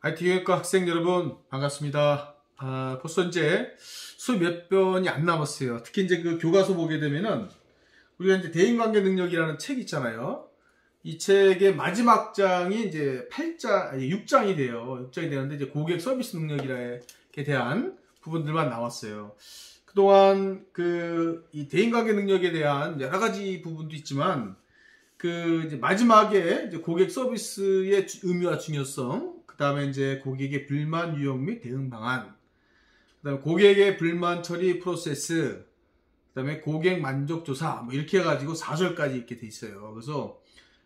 IT 교육과 학생 여러분 반갑습니다. 벌써 이제 수업 몇 번이 안 남았어요. 특히 이제 그 교과서 보게 되면은 우리가 이제 대인관계 능력이라는 책 있잖아요. 이 책의 마지막 장이 이제 6장이 돼요. 6장이 되는데 이제 고객 서비스 능력에 대한 부분들만 나왔어요. 그동안 이 대인관계 능력에 대한 여러 가지 부분도 있지만 이제 마지막에 이제 고객 서비스의 의미와 중요성, 그 다음에 이제 고객의 불만 유형 및 대응 방안, 그 다음에 고객의 불만 처리 프로세스, 그 다음에 고객 만족 조사, 뭐 이렇게 해가지고 4절까지 이렇게 돼 있어요. 그래서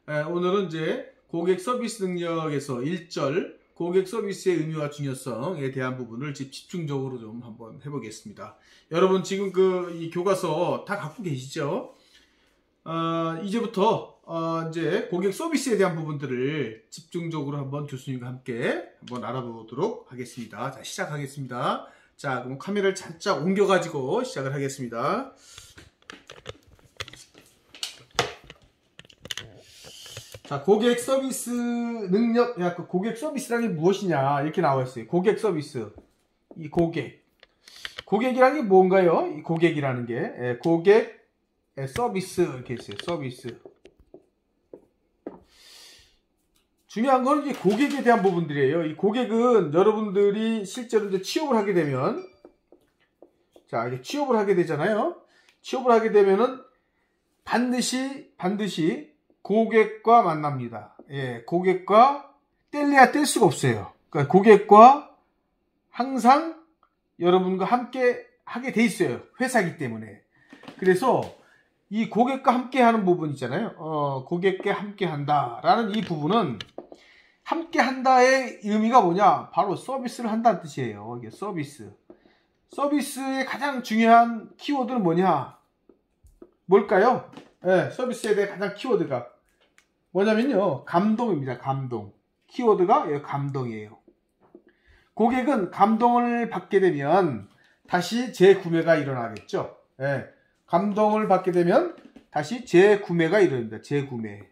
오늘은 이제 고객 서비스 능력에서 1절, 고객 서비스의 의미와 중요성에 대한 부분을 집중적으로 좀 한번 해보겠습니다. 여러분 지금 이 교과서 다 갖고 계시죠? 이제부터 이제 고객 서비스에 대한 부분들을 집중적으로 한번 교수님과 함께 한번 알아보도록 하겠습니다. 자, 시작하겠습니다. 자, 그럼 카메라를 살짝 옮겨가지고 시작을 하겠습니다. 자, 고객 서비스 능력, 고객 서비스라는 게 무엇이냐, 이렇게 나와 있어요. 고객 서비스. 이 고객이라는 게 뭔가요? 이 고객이라는 게, 고객 서비스, 이렇게 있어요. 서비스. 중요한 건 이제 고객에 대한 부분들이에요. 이 고객은 여러분들이 실제로 이제 취업을 하게 되면, 자, 이제 취업을 하게 되잖아요. 취업을 하게 되면은 반드시 고객과 만납니다. 예, 고객과 뗄래야 뗄 수가 없어요. 그러니까 고객과 항상 여러분과 함께 하게 돼 있어요. 회사이기 때문에. 그래서 이 고객과 함께 하는 부분 있잖아요. 고객과 함께 한다라는 이 부분은 함께 한다의 의미가 뭐냐? 바로 서비스를 한다는 뜻이에요. 이게 서비스. 서비스의 가장 중요한 키워드는 뭐냐? 뭘까요? 네, 서비스에 대해 가장 키워드가 뭐냐면요. 감동입니다. 감동. 키워드가 감동이에요. 고객은 감동을 받게 되면 다시 재구매가 일어나겠죠. 네, 감동을 받게 되면 다시 재구매가 일어납니다. 재구매.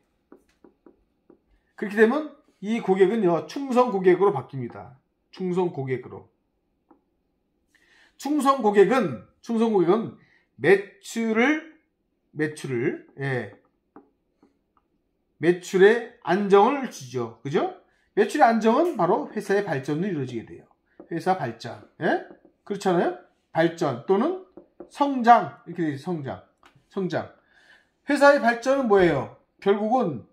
그렇게 되면 이 고객은요, 충성 고객으로 바뀝니다. 충성 고객으로. 충성 고객은 매출에 안정을 주죠. 그죠? 매출의 안정은 바로 회사의 발전으로 이루어지게 돼요. 회사 발전. 예? 그렇잖아요? 발전 또는 성장. 이렇게 되죠. 성장. 회사의 발전은 뭐예요? 결국은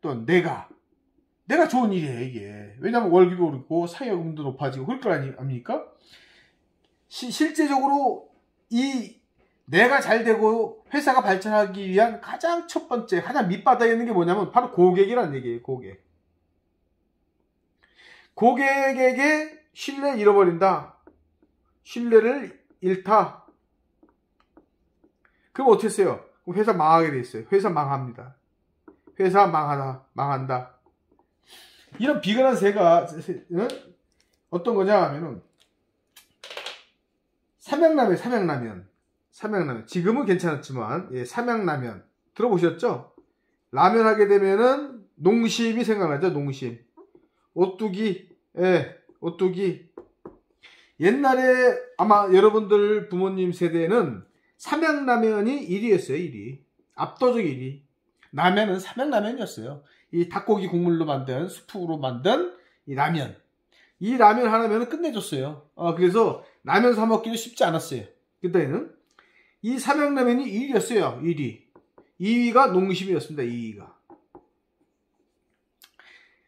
또 내가 좋은 일이에요, 이게. 왜냐면 월급이 오르고 사회요금도 높아지고 그럴 거 아닙니까? 실제적으로 내가 잘 되고 회사가 발전하기 위한 가장 첫 번째, 가장 밑바닥에 있는 게 뭐냐면 바로 고객이라는 얘기예요, 고객. 고객에게 신뢰를 잃어버린다. 신뢰를 잃다. 그럼 어떻게 했어요? 회사 망하게 돼 있어요. 회사 망합니다. 회사 망한다. 이런 비근한 새가 어떤 거냐 하면은 삼양라면. 지금은 괜찮았지만, 예, 삼양라면. 들어보셨죠? 라면 하게 되면은 농심이 생각나죠, 농심. 오뚜기. 옛날에 아마 여러분들 부모님 세대는 삼양라면이 1위였어요, 1위. 압도적 1위. 라면은 삼양라면이었어요. 이 닭고기 국물로 만든, 수프로 만든 이 라면. 이 라면 하나면은 끝내줬어요. 그래서 라면 사 먹기도 쉽지 않았어요. 그때는. 이 삼양라면이 1위였어요, 1위. 2위가 농심이었습니다, 2위가.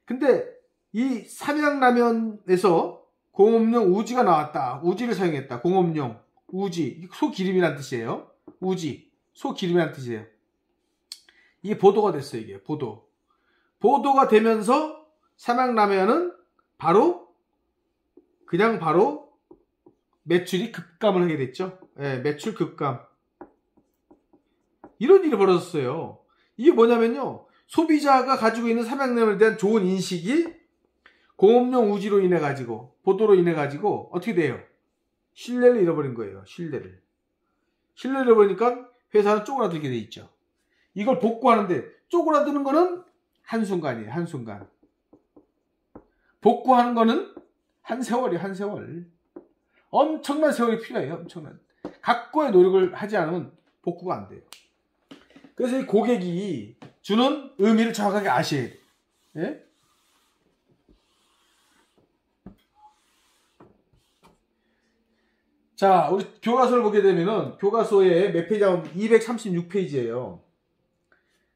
근데 이 삼양라면에서 공업용 우지가 나왔다. 우지를 사용했다. 공업용. 우지. 소기름이란 뜻이에요. 우지. 소기름이란 뜻이에요. 이게 보도가 됐어요, 이게. 보도가 되면서 삼양라면은 바로 매출이 급감을 하게 됐죠. 예, 매출 급감. 이런 일이 벌어졌어요. 이게 뭐냐면요. 소비자가 가지고 있는 삼양라면에 대한 좋은 인식이 공업용 우지로 인해 가지고, 보도로 인해 가지고 어떻게 돼요? 신뢰를 잃어버린 거예요. 신뢰를 잃어버리니까 회사는 쪼그라들게 돼 있죠. 이걸 복구하는데 쪼그라드는 거는 한순간이에요. 한순간. 복구하는 거는 한 세월이에요. 한 세월. 엄청난 세월이 필요해요. 엄청난. 각고의 노력을 하지 않으면 복구가 안 돼요. 그래서 이 고객이 주는 의미를 정확하게 아셔야 돼요. 예? 자, 우리 교과서를 보게 되면은 교과서의 몇 페이지가 236페이지예요.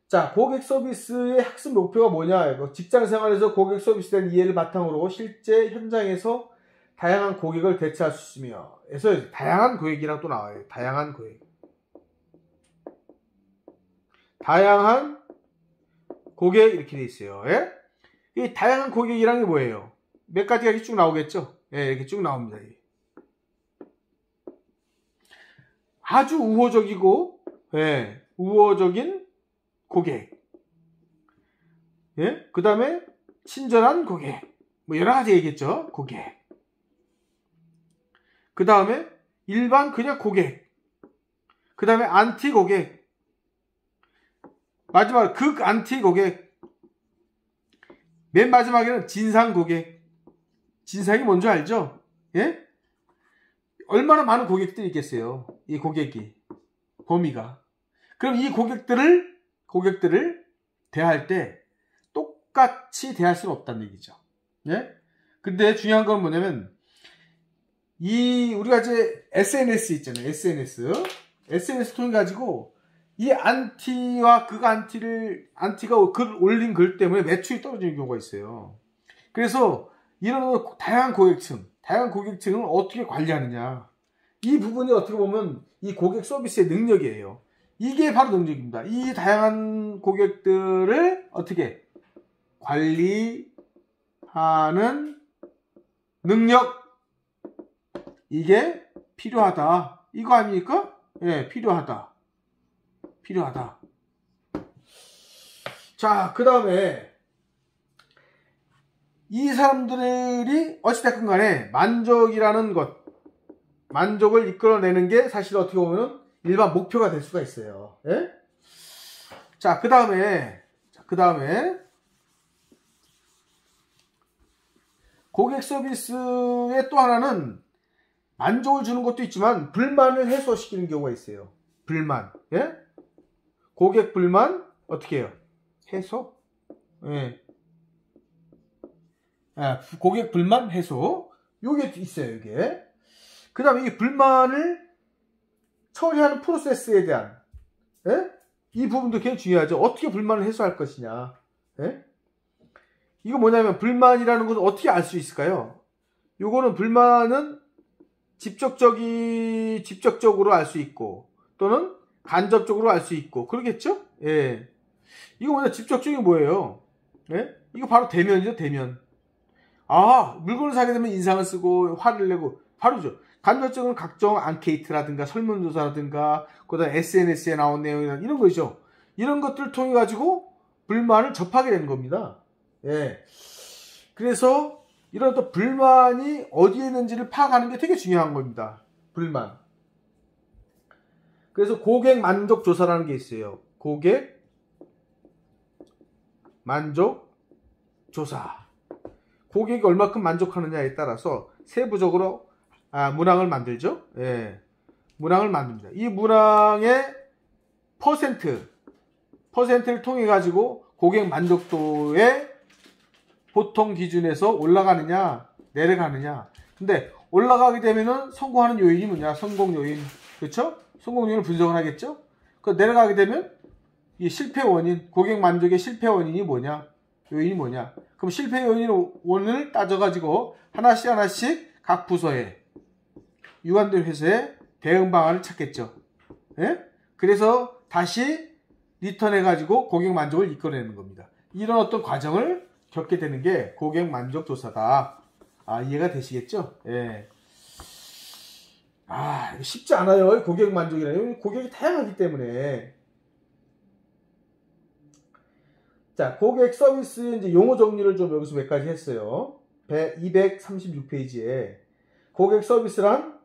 자, 고객 서비스의 학습 목표가 뭐냐? 직장 생활에서 고객 서비스에 대한 이해를 바탕으로 실제 현장에서 다양한 고객을 대체할 수 있으며, 그래서 다양한 고객이랑 또 나와요. 다양한 고객. 다양한 고객 이렇게 돼 있어요. 예? 이 다양한 고객이란 게 뭐예요? 몇 가지가 이렇게 쭉 나오겠죠? 예, 이렇게 쭉 나옵니다. 아주 우호적이고, 예, 우호적인 고객. 예? 그 다음에 친절한 고객. 뭐 여러 가지 얘기했죠? 고객. 그 다음에 일반 그냥 고객. 그 다음에 안티 고객. 마지막 극 안티 고객. 맨 마지막에는 진상 고객. 진상이 뭔지 알죠? 예? 얼마나 많은 고객들이 있겠어요. 이 고객이. 범위가. 그럼 이 고객들을 대할 때 똑같이 대할 수는 없다는 얘기죠. 예? 근데 중요한 건 뭐냐면, 우리가 이제 SNS 있잖아요. SNS 통해 가지고 이 안티와 극 안티가 글 올린 글 때문에 매출이 떨어지는 경우가 있어요. 그래서 이런 다양한 고객층을 어떻게 관리하느냐. 이 부분이 어떻게 보면 이 고객 서비스의 능력이에요. 이게 바로 능력입니다. 이 다양한 고객들을 어떻게 관리하는 능력. 이게 필요하다. 이거 아닙니까? 예, 필요하다. 자, 그 다음에 이 사람들이 어찌됐건 간에 만족을 이끌어내는 게 사실 어떻게 보면 일반 목표가 될 수가 있어요. 예? 자, 그 다음에 고객 서비스의 또 하나는 만족을 주는 것도 있지만 불만을 해소시키는 경우가 있어요. 불만. 예? 고객 불만 어떻게 해요? 해소? 예. 고객 불만 해소. 요게 있어요, 이게. 그 다음에 이 불만을 처리하는 프로세스에 대한, 예? 이 부분도 굉장히 중요하죠. 어떻게 불만을 해소할 것이냐. 예? 이거 뭐냐면, 불만이라는 것은 어떻게 알 수 있을까요? 요거는 불만은 직접적으로 알 수 있고, 또는 간접적으로 알 수 있고, 그러겠죠? 예. 이거 뭐냐, 직접적인 뭐예요? 예? 이거 바로 대면이죠, 대면. 물건을 사게 되면 인상을 쓰고, 화를 내고, 바로죠. 간접적으로는 각종 앙케이트라든가, 설문조사라든가, 그 다음에 SNS에 나온 내용이나, 이런 거죠. 이런 것들을 통해가지고, 불만을 접하게 되는 겁니다. 예. 그래서, 이런 또 불만이 어디에 있는지를 파악하는 게 되게 중요한 겁니다. 불만. 그래서 고객 만족 조사라는 게 있어요. 고객 만족 조사. 고객이 얼마큼 만족하느냐에 따라서 세부적으로 문항을 만들죠. 예. 문항을 만듭니다. 이 문항의 퍼센트를 통해 가지고 고객 만족도의 보통 기준에서 올라가느냐 내려가느냐. 근데 올라가게 되면은 성공하는 요인이 뭐냐? 성공 요인. 그렇죠? 성공 요인을 분석을 하겠죠? 그 내려가게 되면 이 실패 원인, 고객 만족의 실패 원인이 뭐냐? 요인이 뭐냐? 그럼 실패 원인을 따져가지고 하나씩 각 부서에 유관된 회사에 대응 방안을 찾겠죠. 예? 그래서 다시 리턴해가지고 고객 만족을 이끌어내는 겁니다. 이런 어떤 과정을 겪게 되는 게 고객 만족 조사다. 이해가 되시겠죠? 예. 쉽지 않아요. 고객 만족이라는. 고객이 다양하기 때문에. 자, 고객 서비스 이제 용어 정리를 좀 여기서 몇 가지 했어요. 236페이지에 고객 서비스란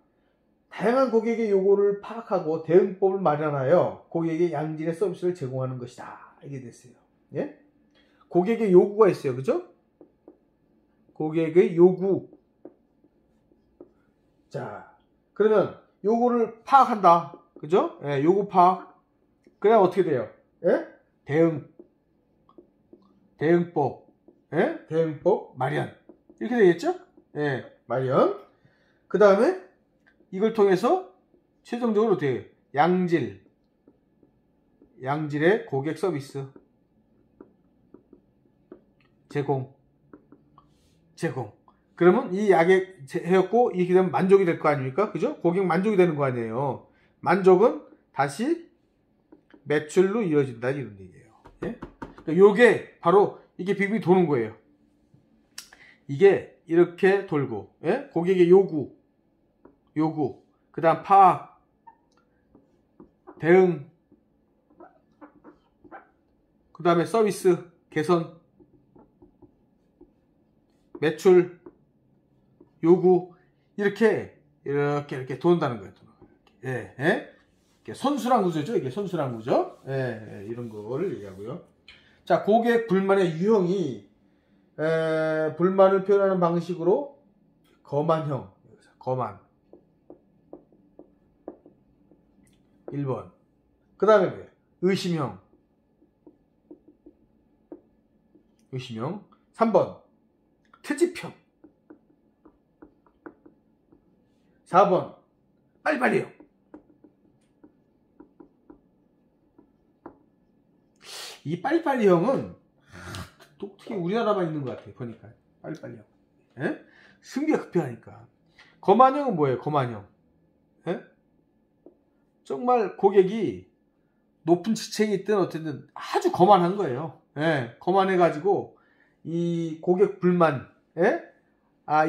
다양한 고객의 요구를 파악하고 대응법을 마련하여 고객에게 양질의 서비스를 제공하는 것이다. 이게 됐어요. 예? 고객의 요구가 있어요. 그죠? 고객의 요구. 자, 그러면 요구를 파악한다. 그죠? 예, 요구 파악. 그냥 어떻게 돼요? 예? 대응법. 예? 대응법 마련. 이렇게 되겠죠? 예, 마련. 그 다음에 이걸 통해서 최종적으로 어떻게 해요? 양질의 고객 서비스 제공. 그러면 이 약에 해였고 이렇게 되면 만족이 될 거 아닙니까? 그죠? 고객 만족이 되는 거 아니에요. 만족은 다시 매출로 이어진다 이런 얘기예요. 예? 그러니까 요게 바로 이게 빙빙 도는 거예요. 이게 이렇게 돌고, 예? 고객의 요구, 그 다음 파악, 대응, 그 다음에 서비스 개선, 매출, 요구, 이렇게 돈다는 거예요. 예, 예? 선순환 구조죠. 이게 선순환 구조. 예, 예, 이런 거를 얘기하고요. 자, 고객 불만의 유형이 불만을 표현하는 방식으로 거만형, 거만. 1번. 그 다음에 뭐예요? 의심형. 3번. 트집형. 4번. 빨리빨리요. 이 빨리빨리형은 특히 우리나라만 있는 것 같아요. 보니까 빨리빨리형. 예? 승기가 급해하니까. 거만형은 뭐예요? 거만형. 예? 정말 고객이 높은 지책이 있든 어쨌든 아주 거만한 거예요. 예? 거만해가지고 이 고객 불만, 예?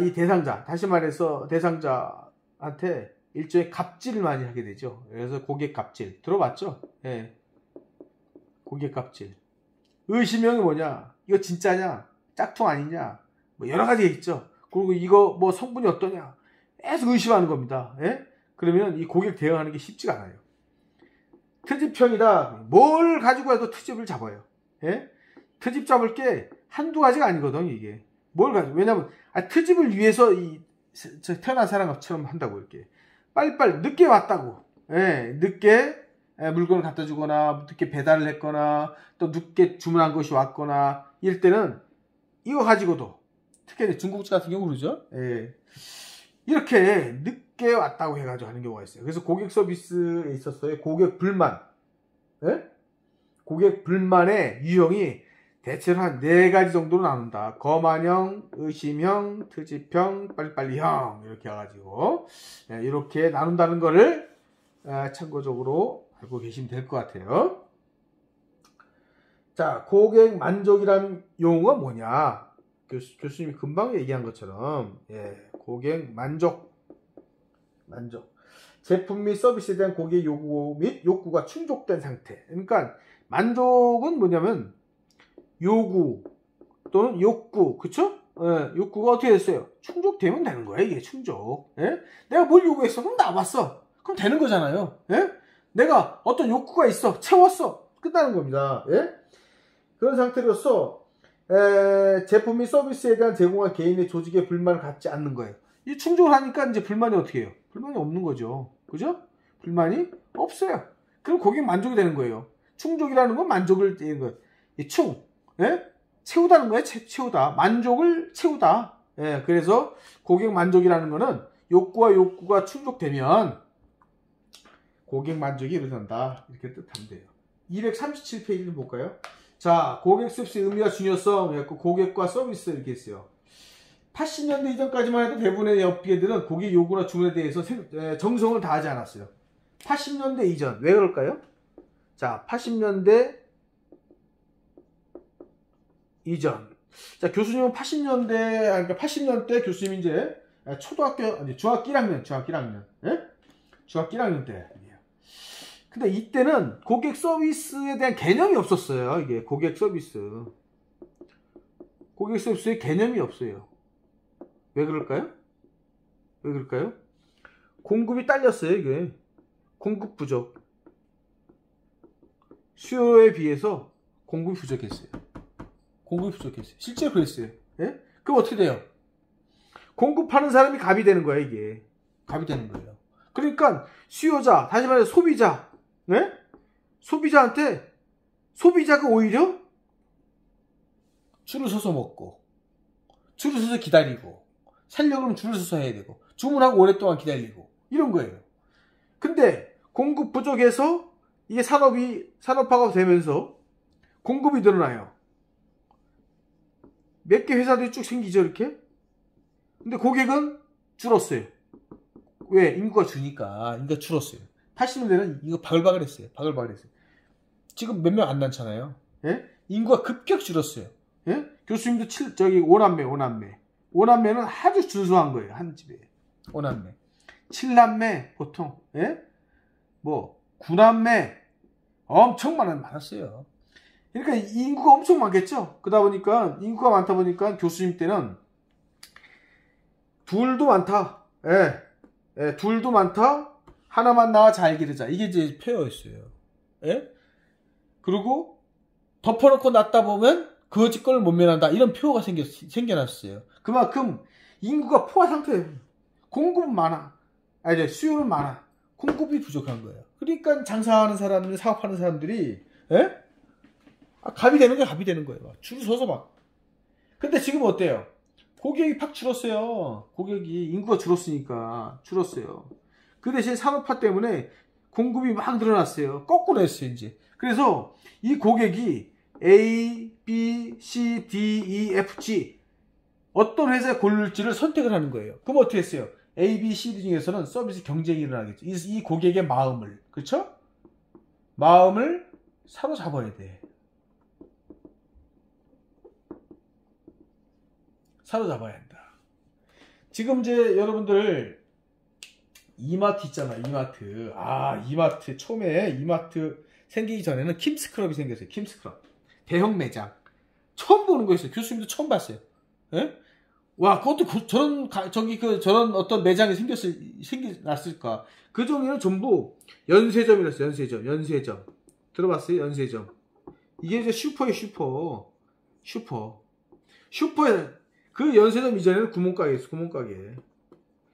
이 대상자, 다시 말해서 대상자한테 일종의 갑질을 많이 하게 되죠. 그래서 고객 갑질 들어봤죠? 예. 고객 갑질. 의심형이 뭐냐? 이거 진짜냐? 짝퉁 아니냐? 뭐 여러 가지가 있죠. 그리고 이거 뭐 성분이 어떠냐? 계속 의심하는 겁니다. 예? 그러면 이 고객 대응하는 게 쉽지가 않아요. 트집형이다. 뭘 가지고 해도 트집을 잡아요. 예? 트집 잡을 게 한두 가지가 아니거든, 이게. 뭘 가지고. 왜냐면, 트집을 위해서 태어난 사람처럼 한다고, 이렇게. 빨리빨리, 늦게 왔다고. 예, 늦게 물건을 갖다 주거나, 늦게 배달을 했거나, 또 늦게 주문한 것이 왔거나, 이럴 때는 이거 가지고도, 특히 중국집 같은 경우 그러죠. 예. 이렇게 늦게 왔다고 해가지고 하는 경우가 있어요. 그래서 고객 서비스에 있어서의 고객 불만, 예? 고객 불만의 유형이 대체로 한 4가지 정도로 나눈다. 거만형, 의심형, 트집형, 빨리빨리형 이렇게 해가지고 이렇게 나눈다는 거를 참고적으로 알고 계시면 될 것 같아요. 자, 고객 만족이라는 용어가 뭐냐? 교수님이 금방 얘기한 것처럼 고객 만족. 제품 및 서비스에 대한 고객 요구 및 욕구가 충족된 상태. 그러니까 만족은 뭐냐면 요구 또는 욕구, 그쵸? 예, 욕구가 어떻게 됐어요? 충족되면 되는 거예요. 이게 충족. 예? 내가 뭘 요구했어? 그럼 나왔어. 그럼 되는 거잖아요. 예? 내가 어떤 욕구가 있어. 채웠어. 끝나는 겁니다. 예? 그런 상태로서 제품 및 서비스에 대한 제공한 개인의 조직의 불만을 갖지 않는 거예요. 이 충족을 하니까 이제 불만이 어떻게 해요? 불만이 없는 거죠. 그죠? 불만이 없어요. 그럼 고객 만족이 되는 거예요. 충족이라는 건 만족을 띄는 거예요. 이 예? 채우다는 거예요. 채우다. 만족을 채우다. 예, 그래서 고객 만족이라는 거는 욕구가 충족되면 고객 만족이 일어난다. 이렇게 뜻하면 돼요. 237페이지 좀 볼까요? 자, 고객 서비스의 의미와 중요성, 고객과 서비스 이렇게 했어요. 80년대 이전까지만 해도 대부분의 업계들은 고객 요구나 주문에 대해서 정성을 다하지 않았어요. 80년대 이전. 왜 그럴까요? 자, 80년대 이전. 자, 교수님은 80년대, 80년대 교수님 이제 중학교 1학년. 예? 중학교 1학년 때. 근데 이때는 고객 서비스에 대한 개념이 없었어요. 이게 고객 서비스의 개념이 없어요. 왜 그럴까요? 공급이 딸렸어요, 이게. 공급 부족. 수요에 비해서 공급이 부족했어요. 공급이 부족했어요. 실제로 그랬어요. 예? 그럼 어떻게 돼요? 공급하는 사람이 갑이 되는 거예요, 이게. 갑이 되는 거예요. 그러니까 수요자, 다시 말해 소비자, 예? 소비자한테 소비자가 오히려 줄을 서서 먹고 줄을 서서 기다리고 살려고 하면 줄을 서서 해야 되고 주문하고 오랫동안 기다리고 이런 거예요. 근데 공급 부족해서 이게 산업화가 되면서 공급이 늘어나요. 몇 개 회사들이 쭉 생기죠, 이렇게. 근데 고객은 줄었어요. 왜? 인구가 줄었어요. 80년대는 이거 바글바글했어요. 바글바글했어요. 지금 몇 명 안 낳잖아요. 예? 인구가 급격 줄었어요. 예? 교수님도 5남매는 아주 준수한 거예요. 한 집에. 5남매. 7남매 보통. 예? 9남매 엄청 많았어요. 그러니까 인구가 엄청 많겠죠. 그러다 보니까 인구가 많다 보니까 교수님 때는 둘도 많다. 예, 둘도 많다. 하나만 낳아 잘 기르자. 이게 이제 표어였어요. 예? 그리고 덮어놓고 낳다 보면 그 집 걸 못 면한다. 이런 표어가 생겨났어요. 그만큼 인구가 포화 상태예요. 공급은 많아. 이제 수요는 많아. 공급이 부족한 거예요. 그러니까 장사하는 사람들, 사업하는 사람들이 예? 갑이 되는 거예요. 줄을 서서 막. 근데 지금 어때요? 고객이 팍 줄었어요. 고객이 인구가 줄었어요. 그 대신 산업화 때문에 공급이 막 늘어났어요. 거꾸로 했어요, 이제. 그래서 이 고객이 A, B, C, D, E, F, G 어떤 회사에 고를지를 선택을 하는 거예요. 그럼 어떻게 했어요? A, B, C, D 중에서는 서비스 경쟁이 일어나겠죠. 이 고객의 마음을, 그렇죠? 마음을 사로잡아야 돼. 사로잡아야 한다. 지금 이제 여러분들 이마트 있잖아, 이마트. 이마트 처음에 이마트 생기기 전에는 킴스클럽이 생겼어요. 킴스클럽. 대형 매장. 처음 보는 거였어요. 교수님도 처음 봤어요. 예? 와, 그것도 저런 어떤 매장이 생겨났을까. 그 종류는 전부 연세점이랬어요. 연세점. 들어봤어요? 연세점. 이게 이제 슈퍼예요, 슈퍼. 슈퍼에, 그 연세점 이전에는 구멍가게였어요, 구멍가게.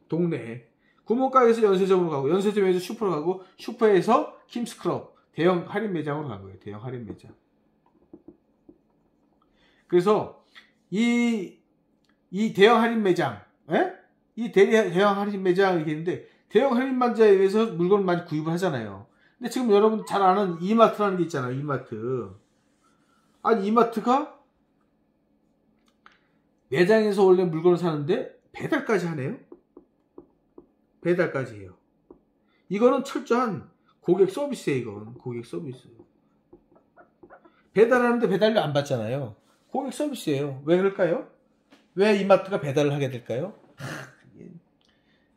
동네에. 구멍가게에서 연세점으로 가고, 연세점에서 슈퍼로 가고, 슈퍼에서 킴스클럽. 대형 할인 매장으로 간 거예요. 대형 할인 매장. 그래서 이 대형 할인 매장, 예? 이 대형 할인 매장 이게 있는데 대형 할인 매장에 의해서 물건을 많이 구입을 하잖아요. 근데 지금 여러분 잘 아는 이마트라는 게 있잖아요. 이마트. 아니 이마트가 매장에서 원래 물건을 사는데 배달까지 하네요. 배달까지 해요. 이거는 철저한 고객 서비스예요. 이건 고객 서비스. 배달하는데 배달료 안 받잖아요. 고객 서비스예요. 왜 그럴까요? 왜 이마트가 배달을 하게 될까요?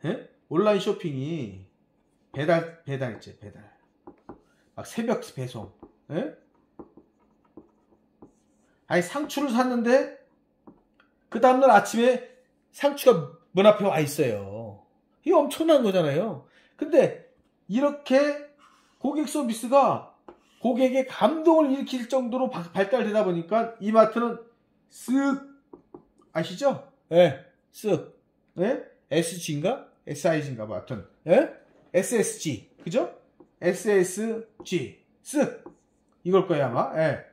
예? 온라인 쇼핑이 배달했지, 배달. 막 새벽 배송. 예? 아니 상추를 샀는데 그 다음날 아침에 상추가 문 앞에 와 있어요. 이게 엄청난 거잖아요. 근데 이렇게 고객 서비스가 고객의 감동을 일으킬 정도로 발달되다 보니까 이마트는 쓱 아시죠? 예, 쓱. 예? SG인가? SIG인가 봐. 하여튼. 예? SSG. 그죠? SSG. 쓱. 이걸 거야, 아마. 예.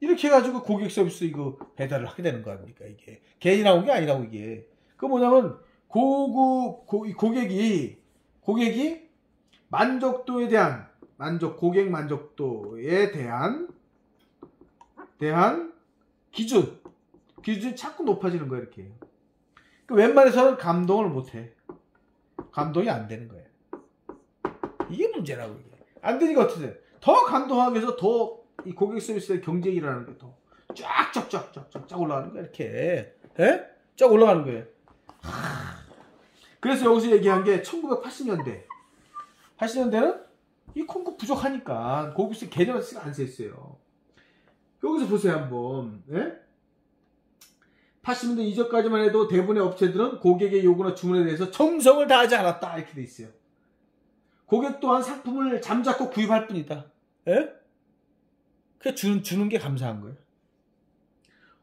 이렇게 해가지고 고객 서비스 이거 배달을 하게 되는 거 아닙니까, 이게. 괜히 나온 게 아니라고, 이게. 그 뭐냐면, 고객이 만족도에 대한, 고객 만족도에 대한 기준이 자꾸 높아지는 거예요, 이렇게. 웬만해서는 감동을 못해. 감동이 안 되는 거예요. 이게 문제라고, 이게. 안 되니까 어떻게 돼? 더 감동하기 위해서 더 이 고객 서비스의 경쟁이 일어나는 거예요, 더. 쫙 올라가는 거야, 이렇게. 예? 쫙 올라가는 거예요. 그래서 여기서 얘기한 게 1980년대. 80년대는 이 공급 부족하니까 고객 서비스 개념을 안 셌어요. 여기서 보세요, 한번. 예? 80년대 이전까지만 해도 대부분의 업체들은 고객의 요구나 주문에 대해서 정성을 다하지 않았다. 이렇게 돼 있어요. 고객 또한 상품을 잠자코 구입할 뿐이다. 예? 그 주는 게 감사한 거예요.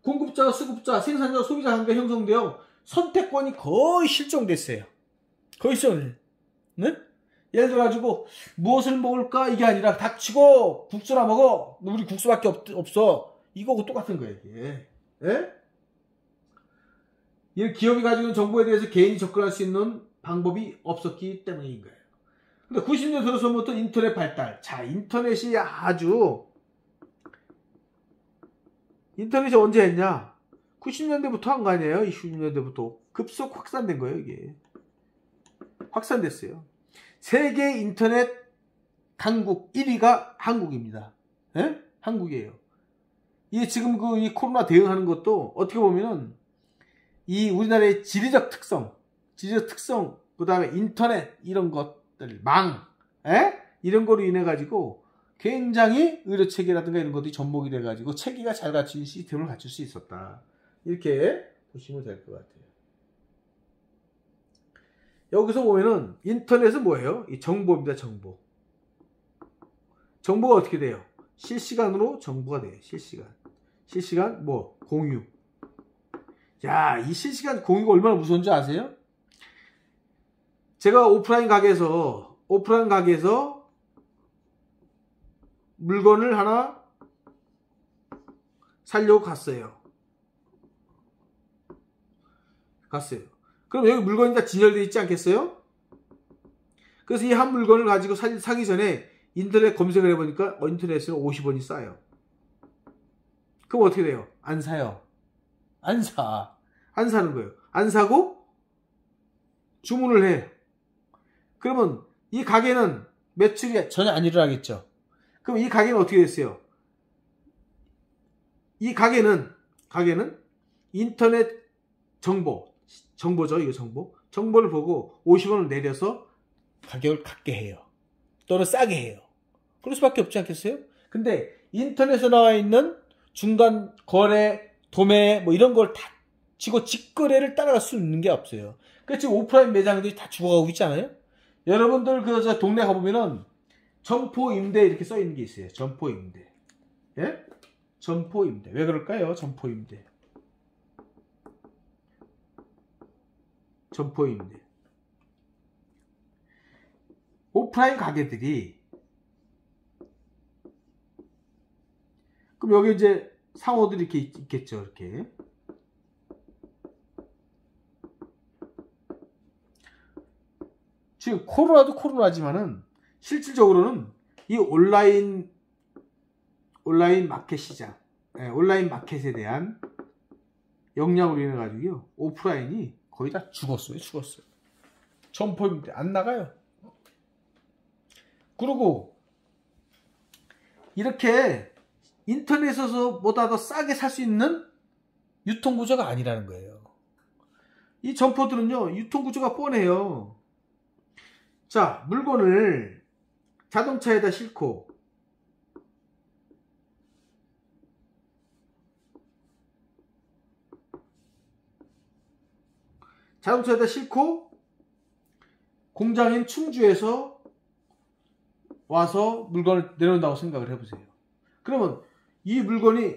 공급자와 수급자, 생산자와 소비자 관계가 형성되어 선택권이 거의 실종됐어요. 거의 실종. 네? 예를 들어가지고 무엇을 먹을까 이게 아니라 닥치고 국수나 먹어. 우리 국수밖에 없어. 이거하고 똑같은 거예요. 이게. 예? 이 기업이 가지고 있는 정보에 대해서 개인이 접근할 수 있는 방법이 없었기 때문인 거예요. 근데 90년 들어서부터 인터넷 발달. 자, 인터넷이 인터넷이 언제 했냐? 90년대부터 한 거 아니에요? 20년대부터 급속 확산된 거예요, 이게. 확산됐어요. 세계 인터넷 강국 1위가 한국입니다. 예? 한국이에요. 이게 지금 이 코로나 대응하는 것도 어떻게 보면은 이 우리나라의 지리적 특성, 그 다음에 인터넷 이런 것들, 이런 거로 인해 가지고 굉장히 의료 체계라든가 이런 것들이 접목이 돼 가지고 체계가 잘 갖춘 시스템을 갖출 수 있었다. 이렇게 보시면 될 것 같아요. 여기서 보면은 인터넷은 뭐예요? 이 정보입니다. 정보. 정보가 어떻게 돼요? 실시간으로 정보가 돼요. 실시간 공유. 야, 이 실시간 공유가 얼마나 무서운지 아세요? 제가 오프라인 가게에서 물건을 하나 사려고 갔어요. 그럼 여기 물건이 다 진열되어 있지 않겠어요? 그래서 이 한 물건을 가지고 사기 전에 인터넷 검색을 해보니까 인터넷으로 50원이 싸요. 그럼 어떻게 돼요? 안 사요. 안 사는 거예요. 안 사고 주문을 해. 그러면 이 가게는 매출이 전혀 안 일어나겠죠. 그럼 이 가게는 어떻게 됐어요? 이 가게는 인터넷 정보죠. 이거 정보를 보고 50원을 내려서 가격을 갖게 해요. 또는 싸게 해요. 그럴 수밖에 없지 않겠어요? 근데 인터넷에 나와 있는 중간 거래, 도매 이런 걸 다 치고 직거래를 따라갈 수 있는 게 없어요. 그러니까 지금 오프라인 매장들이 다 죽어가고 있잖아요. 여러분들 저 동네 가보면은 점포임대 이렇게 써 있는 게 있어요. 점포임대. 예? 점포임대. 왜 그럴까요? 점포임대. 오프라인 가게들이 그럼 여기 이제 상호들이 이렇게 있겠죠. 이렇게. 지금 코로나도 코로나지만은 실질적으로는 이 온라인 마켓 시장, 온라인 마켓에 대한 영향으로 인해 가지고요. 오프라인이 거의 다 죽었어요. 점포인데 안 나가요. 그리고 이렇게 인터넷에서 보다 더 싸게 살 수 있는 유통구조가 아니라는 거예요. 이 점포들은요. 유통구조가 뻔해요. 자, 물건을 자동차에다 싣고 공장인 충주에서 와서 물건을 내놓는다고 생각을 해보세요. 그러면 이 물건이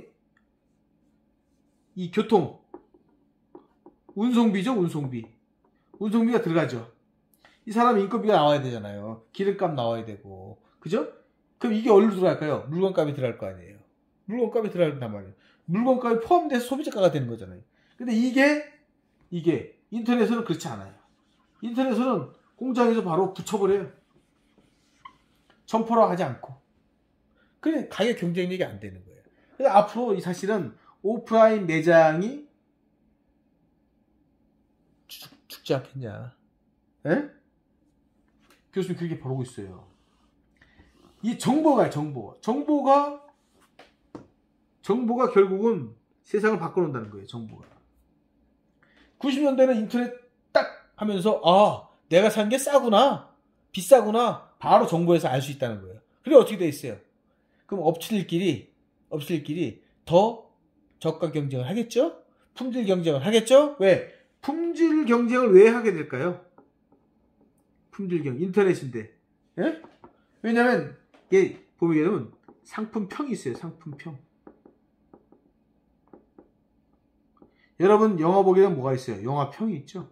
이 교통 운송비죠. 운송비가 들어가죠. 이 사람 인건비가 나와야 되잖아요. 기름값 나와야 되고, 그죠? 그럼 이게 어디로 들어갈까요? 물건값이 들어갈 거 아니에요. 물건값이 들어간단 말이에요. 물건값이 포함돼서 소비자가가 되는 거잖아요. 근데 이게 인터넷에서는 그렇지 않아요. 인터넷에서는 공장에서 바로 붙여버려요. 점포로 하지 않고. 그래 가격 경쟁력이 안 되는 거예요. 그래서 앞으로 사실은 오프라인 매장이 죽지 않겠냐. 에? 교수님 그렇게 보고 있어요. 이 정보가 결국은 세상을 바꿔놓는다는 거예요. 정보가. 90년대는 인터넷 딱 하면서 내가 산 게 싸구나, 비싸구나 바로 정보에서 알 수 있다는 거예요. 그게 어떻게 돼 있어요? 그럼 업체들끼리 더 저가 경쟁을 하겠죠? 품질 경쟁을 하겠죠? 왜? 품질 경쟁을 왜 하게 될까요? 인터넷인데. 예? 왜냐면 이게 보면 상품평이 있어요. 상품평. 여러분 영화 보게 되면 뭐가 있어요? 영화평이 있죠.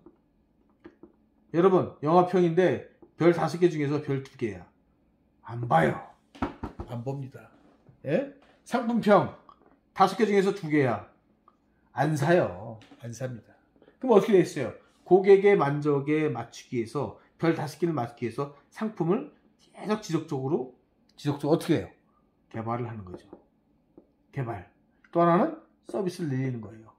여러분 영화평인데 별 5개 중에서 별 2개야. 안 봐요. 안 봅니다. 예? 상품평 5개 중에서 2개야. 안 사요. 안 삽니다. 그럼 어떻게 됐어요? 고객의 만족에 맞추기 위해서 별 5개를 맞추기 위해서 상품을 계속 지속적으로 어떻게 해요? 개발을 하는 거죠. 개발. 또 하나는 서비스를 늘리는 거예요.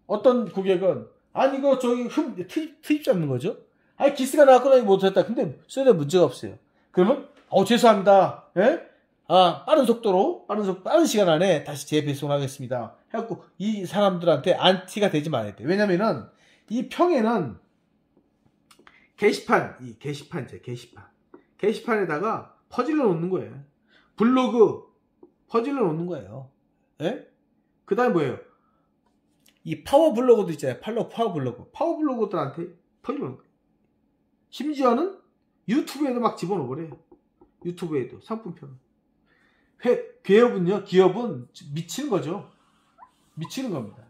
어떤 고객은 아니 이거 저기 트입 잡는 거죠. 아니 기스가 나왔거나 이거 못했다. 근데 써야 문제가 없어요. 그러면 죄송합니다. 예? 빠른 속도로 빠른 시간 안에 다시 재배송하겠습니다. 해갖고 이 사람들한테 안티가 되지 말아야 돼. 왜냐면은 이 평에는 게시판에다가 퍼즐러 놓는 거예요. 블로그 퍼즐러 놓는 거예요. 예? 그 다음에 뭐예요? 이 파워 블로거도 있잖아요. 파워 블로거. 파워 블로거들한테 퍼즐러 놓는 거예요. 심지어는 유튜브에도 막 집어넣어버려요. 유튜브에도 상품평. 기업은 미치는 거죠. 미치는 겁니다.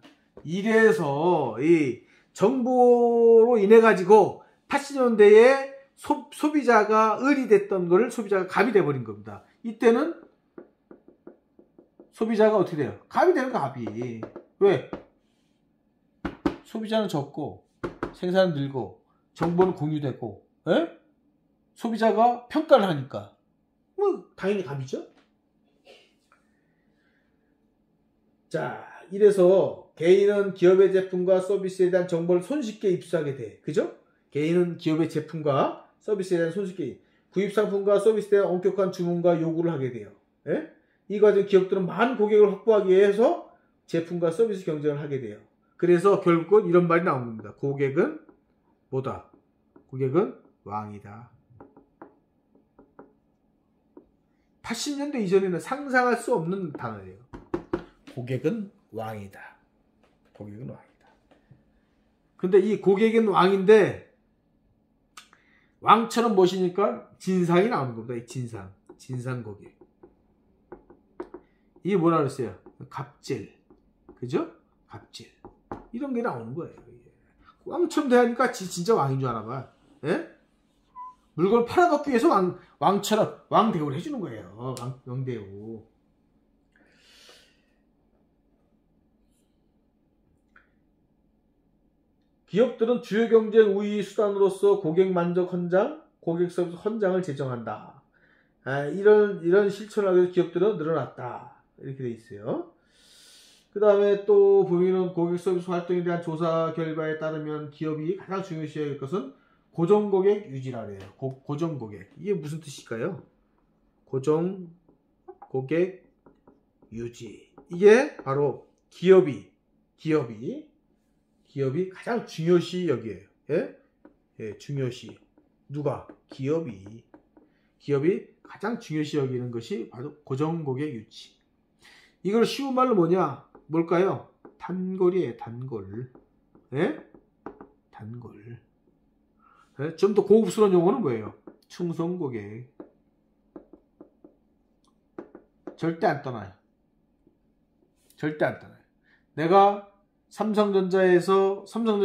이래서 이 정보로 인해 가지고 80년대에 소비자가 을이 됐던 거를 소비자가 갑이 돼버린 겁니다. 이때는 소비자가 어떻게 돼요? 갑이 되는 거 갑이. 왜? 소비자는 적고 생산은 늘고 정보는 공유되고 소비자가 평가를 하니까 뭐 당연히 갑이죠. 자, 이래서 개인은 기업의 제품과 서비스에 대한 정보를 손쉽게 입수하게 돼. 그죠? 개인은 기업의 제품과 서비스에 대한 손쉽게 구입 상품과 서비스에 대한 엄격한 주문과 요구를 하게 돼요. 예? 이 과정 기업들은 많은 고객을 확보하기 위해서 제품과 서비스 경쟁을 하게 돼요. 그래서 결국은 이런 말이 나온 겁니다. 고객은 뭐다? 고객은 왕이다. 80년대 이전에는 상상할 수 없는 단어예요. 고객은 왕이다. 고객은 왕이다. 근데 이 고객은 왕인데 왕처럼 모시니까 진상이 나오는 겁니다. 이 진상 고객. 이게 뭐라 그랬어요? 갑질. 그죠? 갑질. 이런 게 나오는 거예요. 왕처럼 대하니까 진짜 왕인 줄 알아봐. 예? 물건을 팔아먹기 위해서 왕처럼 왕대우를 해주는 거예요. 왕대우. 기업들은 주요 경쟁 우위 수단으로서 고객 만족 헌장, 고객 서비스 헌장을 제정한다. 이런 실천을 하기 위해서 기업들은 늘어났다. 이렇게 돼 있어요. 그 다음에 또 보면은 고객 서비스 활동에 대한 조사 결과에 따르면 기업이 가장 중요시해야 할 것은 고정 고객 유지라 그래요. 고정 고객. 이게 무슨 뜻일까요? 고정 고객 유지. 이게 바로 기업이 가장 중요시 여기에요. 예? 예, 중요시. 누가? 기업이 가장 중요시 여기는 것이 바로 고정 고객 유지. 이걸 쉬운 말로 뭘까요? 단골이에요, 단골. 예? 단골. 예? 좀 더 고급스러운 용어는 뭐예요? 충성 고객. 절대 안 떠나요. 절대 안 떠나요. 내가 삼성전자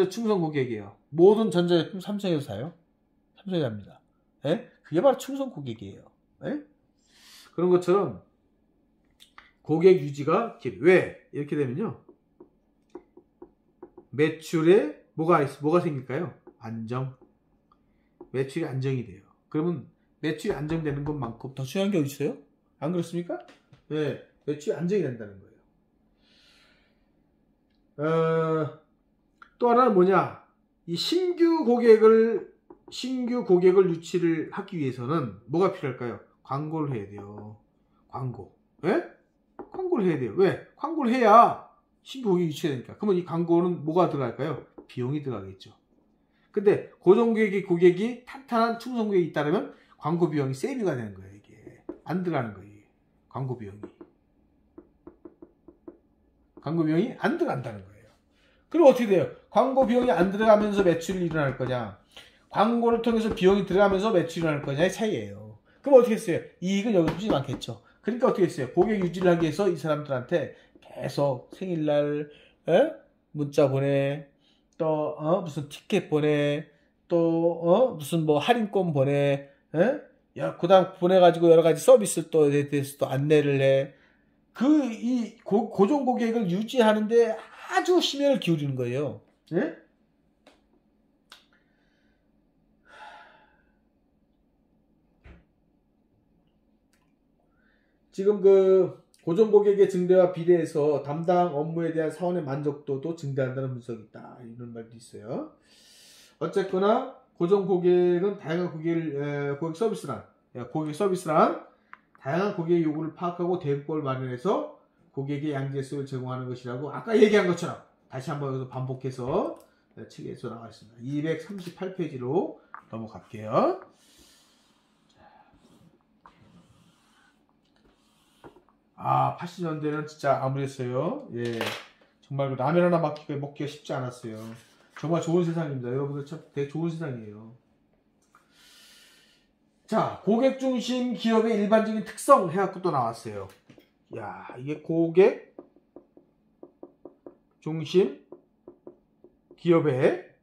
충성 고객이에요. 모든 전자제품 삼성에서 사요. 삼성에서 삽니다. 예? 그게 바로 충성 고객이에요. 예? 그런 것처럼 고객 유지가 왜? 이렇게 되면요. 매출에 뭐가 생길까요? 안정. 매출이 안정이 돼요. 그러면 매출이 안정되는 것만큼 더 중요한 게 어디 있어요? 안 그렇습니까? 네, 매출이 안정이 된다는 거예요. 또 하나는 뭐냐? 이 신규 고객을 유치를 하기 위해서는 뭐가 필요할까요? 광고를 해야 돼요. 광고. 예? 광고를 해야 돼요. 왜? 광고를 해야 신규 고객이 유치되니까. 그러면 이 광고는 뭐가 들어갈까요? 비용이 들어가겠죠. 근데 고정 고객이 탄탄한 충성 고객이 있다면 광고 비용이 세이브가 되는 거예요. 이게 안 들어가는 거예요. 광고 비용이 안 들어간다는 거예요. 그럼 어떻게 돼요? 광고 비용이 안 들어가면서 매출이 일어날 거냐? 광고를 통해서 비용이 들어가면서 매출이 일어날 거냐의 차이예요. 그럼 어떻게 했어요? 이익은 여기 주지 않겠죠. 그러니까 어떻게 했어요? 고객 유지를 하기 위해서 이 사람들한테 계속 생일날, 에? 문자 보내. 또 무슨 티켓 보내. 또 무슨 뭐 할인권 보내. 에? 야, 그다음 보내가지고 여러 가지 서비스 또 대해서 또 안내를 해. 이 고정 고객을 유지하는데 아주 심혈을 기울이는 거예요. 예? 지금 그 고정 고객의 증대와 비례해서 담당 업무에 대한 사원의 만족도도 증대한다는 분석이 있다. 이런 말도 있어요. 어쨌거나 고정 고객은 다양한 고객 서비스란 다양한 고객의 요구를 파악하고 대응법을 마련해서 고객의 양질성을 제공하는 것이라고 아까 얘기한 것처럼 다시 한번 여기서 반복해서 책에서 나와 있습니다. 238페이지로 넘어갈게요. 80년대는 진짜 암울했어요. 예, 정말 라면 하나 먹기가 쉽지 않았어요. 정말 좋은 세상입니다. 여러분들 참 되게 좋은 세상이에요. 자, 고객 중심 기업의 일반적인 특성 해갖고 또 나왔어요. 야, 이게 고객 중심 기업의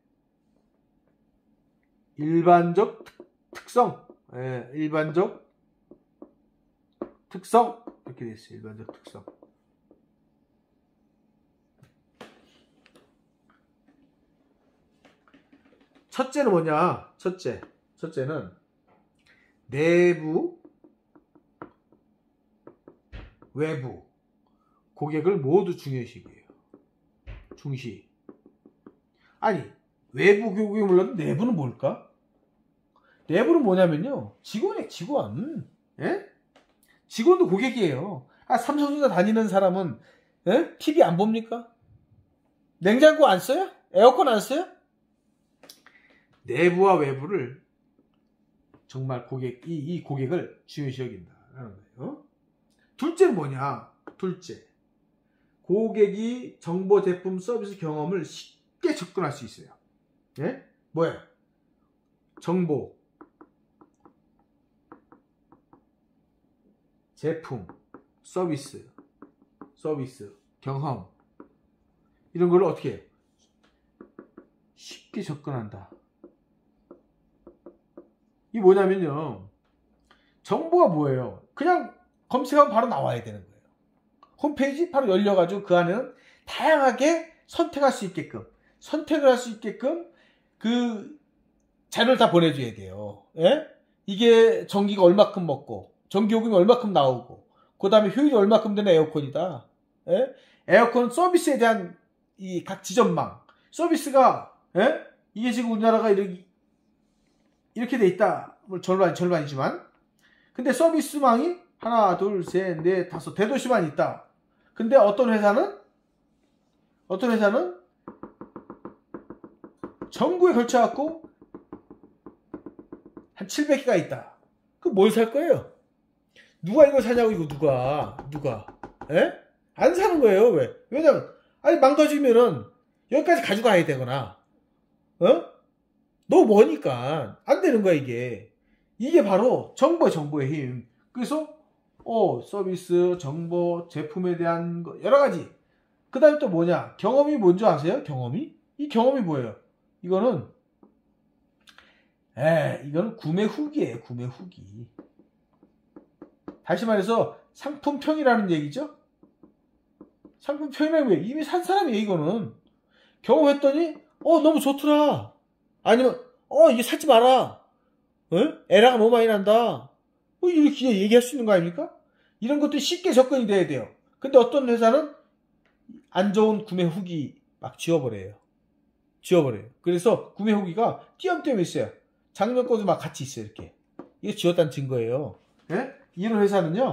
일반적 특성. 예, 일반적 특성. 이렇게 되어 있어요. 일반적 특성. 첫째는 뭐냐? 첫째는 내부, 외부 고객을 모두 중요시해요. 중시. 아니, 외부 고객이 몰라도 내부는 뭘까? 내부는 뭐냐면요, 직원이에요. 직원. 예? 직원도 고객이에요. 삼성전자 다니는 사람은 예? TV 안 봅니까? 냉장고 안 써요? 에어컨 안 써요? 내부와 외부를 정말 이 고객을 중요시 여긴다라는 거예요. 둘째는 뭐냐? 둘째, 고객이 정보, 제품, 서비스 경험을 쉽게 접근할 수 있어요. 예? 뭐야? 정보, 제품, 서비스, 경험, 이런 걸 어떻게 해요? 쉽게 접근한다. 이게 뭐냐면요, 정보가 뭐예요? 그냥 검색하면 바로 나와야 되는 거예요. 홈페이지 바로 열려가지고 그 안에는 다양하게 선택할 수 있게끔, 선택을 할 수 있게끔 그 자료를 다 보내줘야 돼요. 예? 이게 전기가 얼마큼 먹고, 전기요금이 얼마큼 나오고, 그 다음에 효율이 얼마큼 되는 에어컨이다. 예? 에어컨 서비스에 대한 이 각 지점망, 서비스가, 예? 이게 지금 우리나라가 이렇게 돼 있다. 절반이지만. 근데 서비스망이 하나, 둘, 셋, 넷, 다섯, 대도시만 있다. 근데 어떤 회사는 전국에 걸쳐갖고 한 700개가 있다. 그 뭘 살 거예요? 누가 이걸 사냐고, 이거 누가? 에? 안 사는 거예요. 왜? 왜냐면, 아니, 망가지면은 여기까지 가져가야 되거나, 너무 머니까 안 되는 거야, 이게. 이게 바로 정보의 힘. 그래서, 서비스, 정보, 제품에 대한 거, 여러 가지. 그 다음에 또 뭐냐? 경험이 뭔지 아세요? 경험이? 이 경험이 뭐예요? 이거는 구매 후기예요. 구매 후기. 다시 말해서 상품평이라는 얘기죠. 상품평이라는 게 이미 산 사람이에요. 이거는 경험했더니 너무 좋더라. 아니면 이게 사지 마라. 에러가 너무 많이 난다. 이렇게 얘기할 수 있는 거 아닙니까? 이런 것들이 쉽게 접근이 돼야 돼요. 근데 어떤 회사는 안 좋은 구매 후기 막 지워버려요. 그래서 구매 후기가 띄엄띄엄 있어요. 작년 거도 막 같이 있어요. 이렇게. 이게 지웠다는 증거예요. 예? 이런 회사는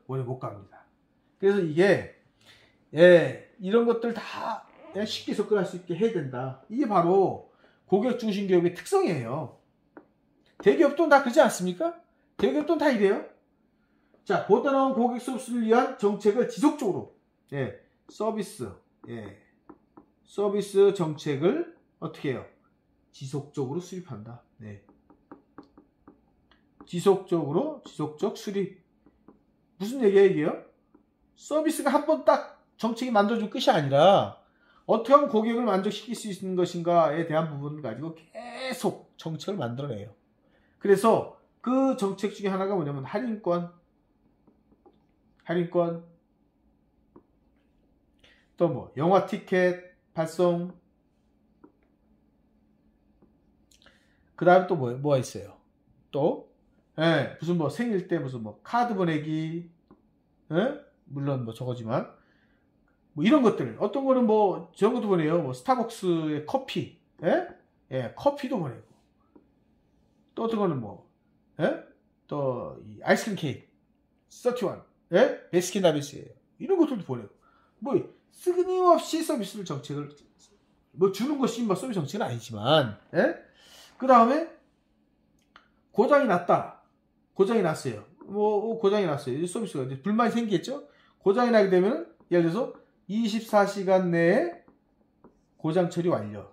오래 못 갑니다. 그래서 이게 이런 것들 다 쉽게 접근할 수 있게 해야 된다. 이게 바로 고객 중심 기업의 특성이에요. 대기업도 다 그러지 않습니까? 대기업도 다 이래요. 자, 보다 나온 고객 서비스를 위한 정책을 지속적으로 서비스 정책을 어떻게 해요? 지속적으로 수립한다. 지속적 수립. 무슨 얘기야, 이게요? 서비스가 한 번 딱 정책이 만들어준 끝이 아니라 어떻게 하면 고객을 만족시킬 수 있는 것인가에 대한 부분을 가지고 계속 정책을 만들어내요. 그래서 그 정책 중에 하나가 뭐냐면 할인권, 또 뭐 영화 티켓 발송, 그 다음에 또 뭐가 있어요? 또 무슨 뭐 생일 때 무슨 뭐 카드 보내기, 물론 뭐 저거지만 뭐 이런 것들, 어떤 거는 뭐 저런 것도 보내요. 뭐 스타벅스의 커피, 커피도 보내고, 또 어떤 거는 뭐 또 이 아이스크림 케이크 31, 베스킨라빈스예요. 이런 것들도 보내고, 뭐 끊임없이 서비스를 정책을 뭐 주는 것이 뭐 서비스 정책은 아니지만, 그 다음에 고장이 났어요. 뭐 고장이 났어요. 서비스가 이제 불만이 생기겠죠. 고장이 나게 되면 예를 들어서 24시간 내에 고장 처리 완료.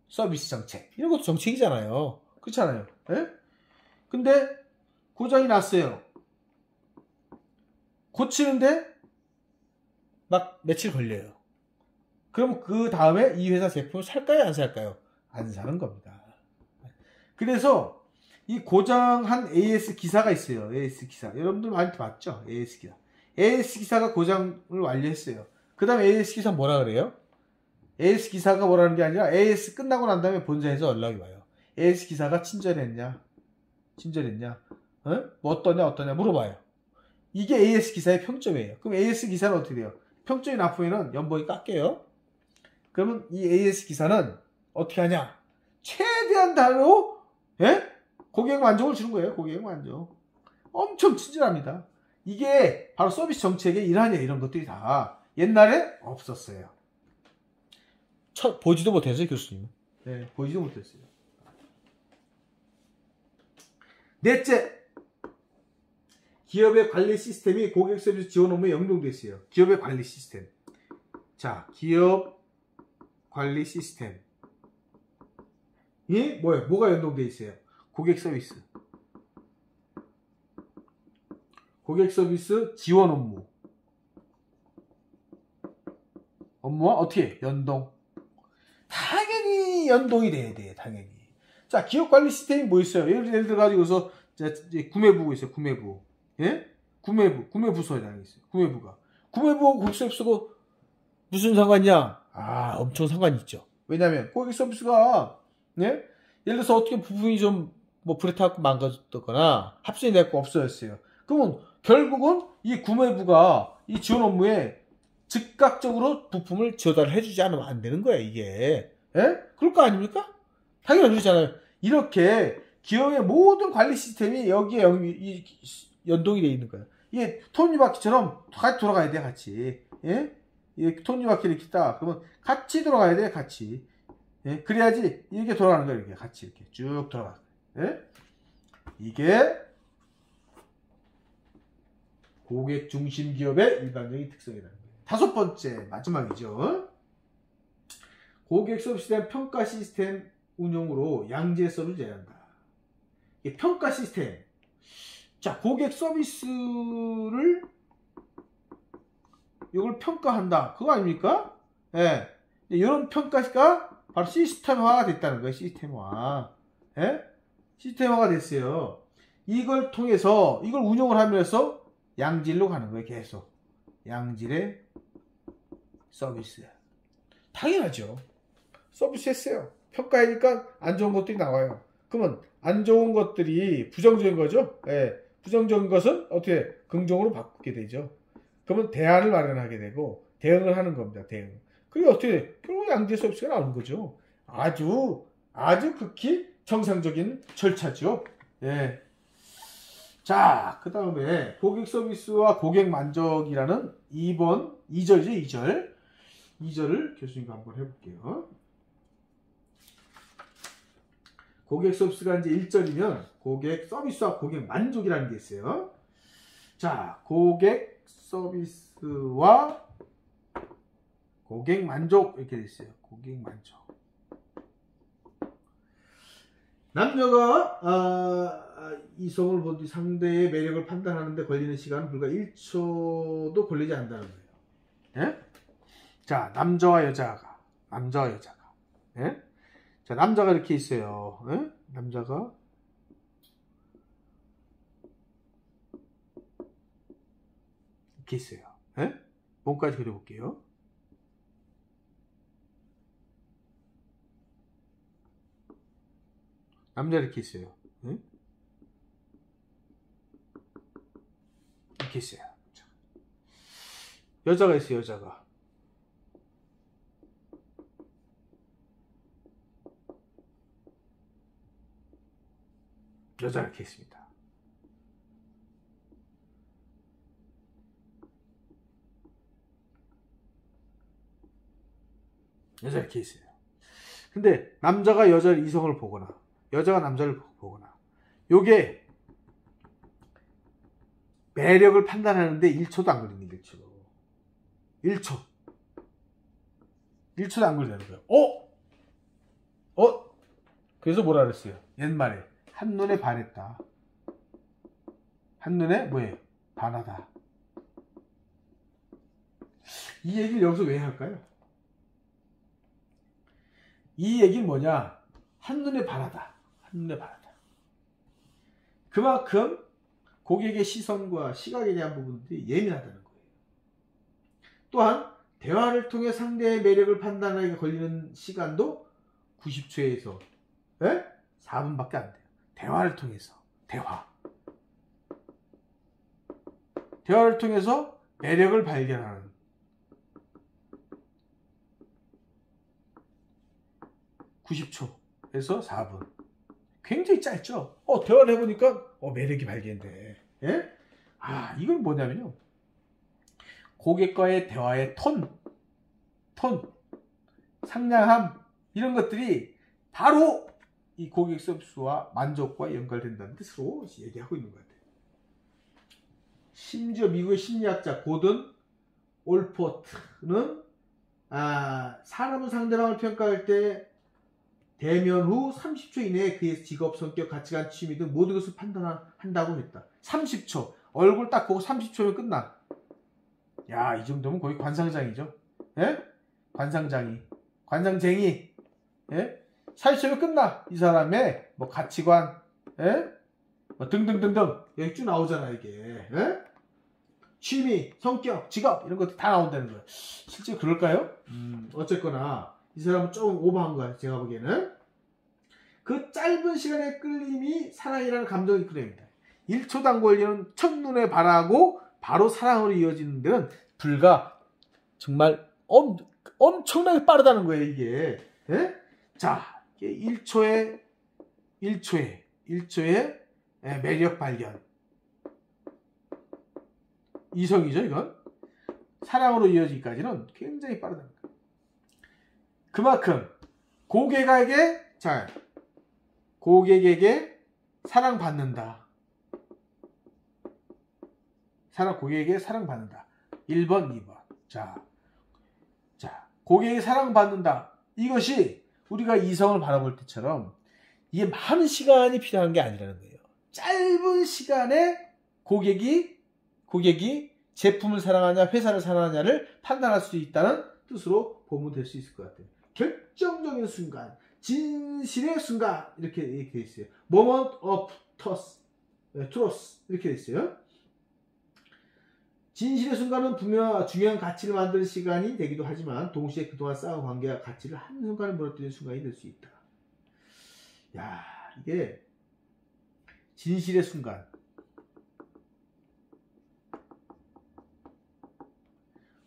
서비스 정책. 이런 것도 정책이잖아요. 그렇잖아요. 근데 고장이 났어요. 고치는데 막 며칠 걸려요. 그럼 그 다음에 이 회사 제품을 살까요? 안 살까요? 안 사는 겁니다. 그래서 이 고장한 AS 기사가 있어요. AS 기사. 여러분들 많이 봤죠? AS 기사. AS 기사가 고장을 완료했어요. 그 다음에 AS 기사 뭐라 그래요? AS 기사가 뭐라는 게 아니라 AS 끝나고 난 다음에 본사에서 연락이 와요. AS 기사가 친절했냐? 뭐 어떠냐 물어봐요. 이게 AS 기사의 평점이에요. 그럼 AS 기사는 어떻게 돼요? 평점이 나쁘면 연봉이 깎여요. 그러면 이 AS 기사는 어떻게 하냐? 최대한 다로 고객 만족을 주는 거예요. 고객 만족. 엄청 친절합니다. 이게 바로 서비스 정책의 일환이에요. 이런 것들이 다 옛날에 없었어요. 보지도 못했어요, 교수님. 보지도 못했어요. 넷째, 기업의 관리 시스템이 고객 서비스 지원 업무에 연동되어 있어요. 기업의 관리 시스템. 자, 기업 관리 시스템. 이 뭐예요? 뭐가 연동되어 있어요? 고객 서비스. 고객 서비스 지원 업무. 업무와 어떻게? 연동. 당연히 연동이 돼야 돼. 당연히. 자, 기업 관리 시스템이 뭐 있어요? 예를 들어가지고서 이제 구매부가 있어요. 구매부. 구매부서에 있어요. 구매부하고 고객 서비스가 무슨 상관이냐? 엄청 상관이 있죠. 왜냐면 고객 서비스가 예를 들어서 어떻게 부품이 좀 뭐 불에 타고 망가졌거나 합선이 됐고 없어졌어요. 그러면 결국은 이 구매부가 이 지원 업무에 즉각적으로 부품을 전달을 해주지 않으면 안 되는 거예요, 이게. 그럴 거 아닙니까? 당연히 해주잖아요. 이렇게 기업의 모든 관리 시스템이 여기에 연동이 되어 있는 거예요. 이게 톱니바퀴처럼 같이 돌아가야 돼, 같이. 이 톱니바퀴를 이렇게 딱, 그러면 같이 돌아가야 돼, 같이. 그래야지 이렇게 돌아가는 거예요, 이렇게 같이 이렇게 쭉 돌아가는 거예요. 이게 고객 중심 기업의 일반적인 특성이라는 거예요. 다섯 번째, 마지막이죠. 고객 서비스에 대한 평가 시스템 운용으로 양질 서비스를 제한한다. 이 평가 시스템. 자, 고객 서비스를 이걸 평가한다. 그거 아닙니까? 이런 평가가 바로 시스템화가 됐다는 거예요. 시스템화. 시스템화가 됐어요. 이걸 통해서 이걸 운용을 하면서 양질로 가는 거예요. 계속. 양질의 서비스. 당연하죠. 서비스 했어요. 평가하니까 안 좋은 것들이 나와요. 그러면 안 좋은 것들이 부정적인 거죠. 부정적인 것은 어떻게 긍정으로 바꾸게 되죠. 그러면 대안을 마련하게 되고 대응을 하는 겁니다. 대응. 그게 어떻게 결국 양질 서비스가 나오는 거죠. 아주 극히 정상적인 절차죠. 자, 그 다음에 고객 서비스와 고객 만족이라는 2절이죠. 2절을 교수님과 한번 해볼게요. 고객 서비스가 이제 1절이면 고객 서비스와 고객 만족이라는 게 있어요. 자, 고객 서비스와 고객 만족 이렇게 돼 있어요. 고객 만족. 남녀가 이성을 본 뒤 상대의 매력을 판단하는데 걸리는 시간은 불과 1초도 걸리지 않는다는 거예요. 예? 자, 남자와 여자가. 예? 자, 남자가 이렇게 있어요. 예? 남자가 이렇게 있어요. 예? 몸까지 그려볼게요. 남자 이렇게 있어요. 예? 이렇게 있어요. 자. 여자가 있어요. 여자가. 여자가 이렇게 있습니다. 여자 이렇게 있어요. 근데 남자가 여자를 이성을 보거나 여자가 남자를 보거나 요게 매력을 판단하는데 1초도 안 걸립니다. 1초도 안 걸리는 거예요. 그래서 뭐라 그랬어요? 옛말에 한눈에 반했다. 한눈에 뭐예요? 반하다. 이 얘기를 여기서 왜 할까요? 이 얘기는 뭐냐? 한눈에 반하다. 한눈에 반하다. 그만큼 고객의 시선과 시각에 대한 부분들이 예민하다는 거예요. 또한 대화를 통해 상대의 매력을 판단하기 걸리는 시간도 90초에서 4분밖에 안 돼요. 대화를 통해서. 대화를 통해서 매력을 발견하는 90초에서 4분. 굉장히 짧죠? 대화를 해보니까 매력이 발견돼. 예? 이건 뭐냐면요. 고객과의 대화의 톤, 상냥함, 이런 것들이 바로 이 고객 서비스와 만족과 연결된다는 뜻으로 얘기하고 있는 것 같아요. 심지어 미국의 심리학자 고든 올포트는 사람은 상대방을 평가할 때 대면 후 30초 이내에 그의 직업, 성격, 가치관, 취미 등 모든 것을 판단한다고 했다. 30초. 얼굴 딱 보고 30초면 끝나. 야, 이 정도면 거의 관상장이죠. 예? 관상쟁이. 예? 30초면 끝나. 이 사람의 뭐 가치관, 예? 뭐 등등등등. 여기 쭉 나오잖아, 이게. 예? 취미, 성격, 직업, 이런 것들 다 나온다는 거예요. 실제 그럴까요? 어쨌거나, 이 사람은 조금 오버한 거야, 제가 보기에는. 그 짧은 시간의 끌림이 사랑이라는 감정이 이끌어냅니다. 1초도 안 걸리는 첫눈에 반하고 바로 사랑으로 이어지는 데는 불과 정말 엄청나게 빠르다는 거예요, 이게. 예? 자, 1초의 매력 발견. 이성이죠, 이건. 사랑으로 이어지기까지는 굉장히 빠르다는 거예요. 그만큼 고객에게 사랑받는다. 고객에게 사랑받는다. 1번, 2번. 자, 고객에게 사랑받는다. 이것이 우리가 이성을 바라볼 때처럼 이게 많은 시간이 필요한 게 아니라는 거예요. 짧은 시간에 고객이 제품을 사랑하냐 회사를 사랑하냐를 판단할 수 있다는 뜻으로 보면 될 수 있을 것 같아요. 결정적인 순간, 진실의 순간, 이렇게 되어 있어요. Moment of truth, 이렇게 되어 있어요. 진실의 순간은 분명 중요한 가치를 만드는 시간이 되기도 하지만 동시에 그동안 쌓은 관계와 가치를 한순간에 무너뜨리는 순간이 될 수 있다. 야, 이게 진실의 순간.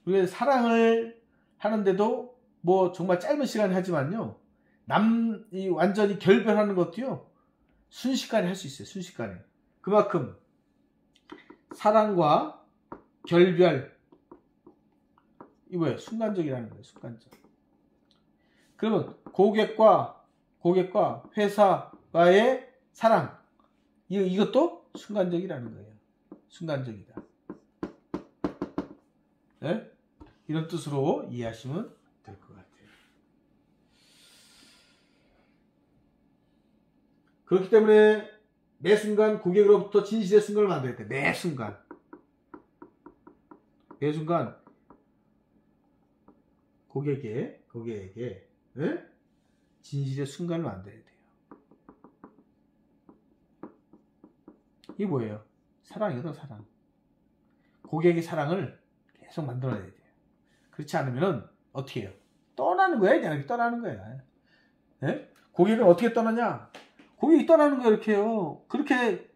우리가 사랑을 하는데도 뭐 정말 짧은 시간에 하지만요. 완전히 결별하는 것도요. 순식간에 할 수 있어요. 순식간에. 그만큼 사랑과 결별, 이거 뭐예요? 순간적이라는 거예요. 순간적. 그러면 고객과 회사와의 사랑, 이것도 순간적이라는 거예요. 순간적이다. 네? 이런 뜻으로 이해하시면 될 것 같아요. 그렇기 때문에 매 순간 고객으로부터 진실의 순간을 만들어야 돼. 매 순간 고객에게 예? 진실의 순간을 만들어야 돼요. 이게 뭐예요? 사랑이거든, 사랑. 고객의 사랑을 계속 만들어내야 돼요. 그렇지 않으면 어떻게 해요? 떠나는 거야, 그냥 떠나는 거야. 예? 고객을 어떻게 떠나냐? 고객이 떠나는 거야, 이렇게요. 그렇게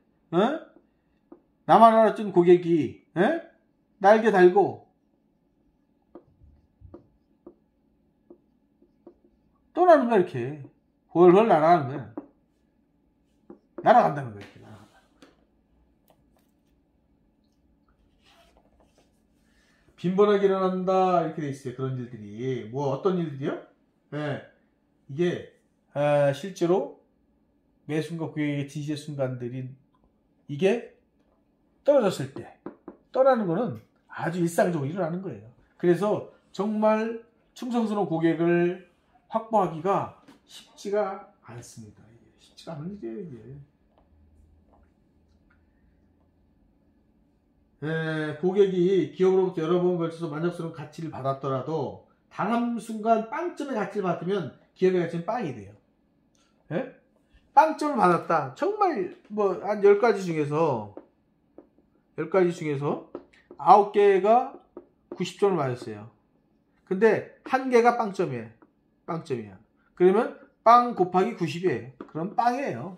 나만 알아준 고객이 날개 달고 떠나는 거야, 이렇게. 훨훨 날아가는 거야. 날아간다는 거야, 이렇게. 빈번하게 일어난다 이렇게 돼 있어요. 그런 일들이 뭐 어떤 일들이요? 이게 실제로 매 순간 고객의 진실의 순간들이 이게 떨어졌을 때 떠나는 거는 아주 일상적으로 일어나는 거예요. 그래서 정말 충성스러운 고객을 확보하기가 쉽지가 않습니다. 쉽지가 않은 일이에요, 이게. 고객이 기업으로부터 여러 번 걸쳐서 만족스러운 가치를 받았더라도 단 한순간 빵점의 가치를 받으면 기업의 가치는 빵이 돼요. 빵점을 받았다. 정말 뭐 한 10가지 중에서 9개가 90점을 맞았어요. 근데 1개가 빵점이야. 그러면 빵 곱하기 90이에요. 그럼 빵이에요.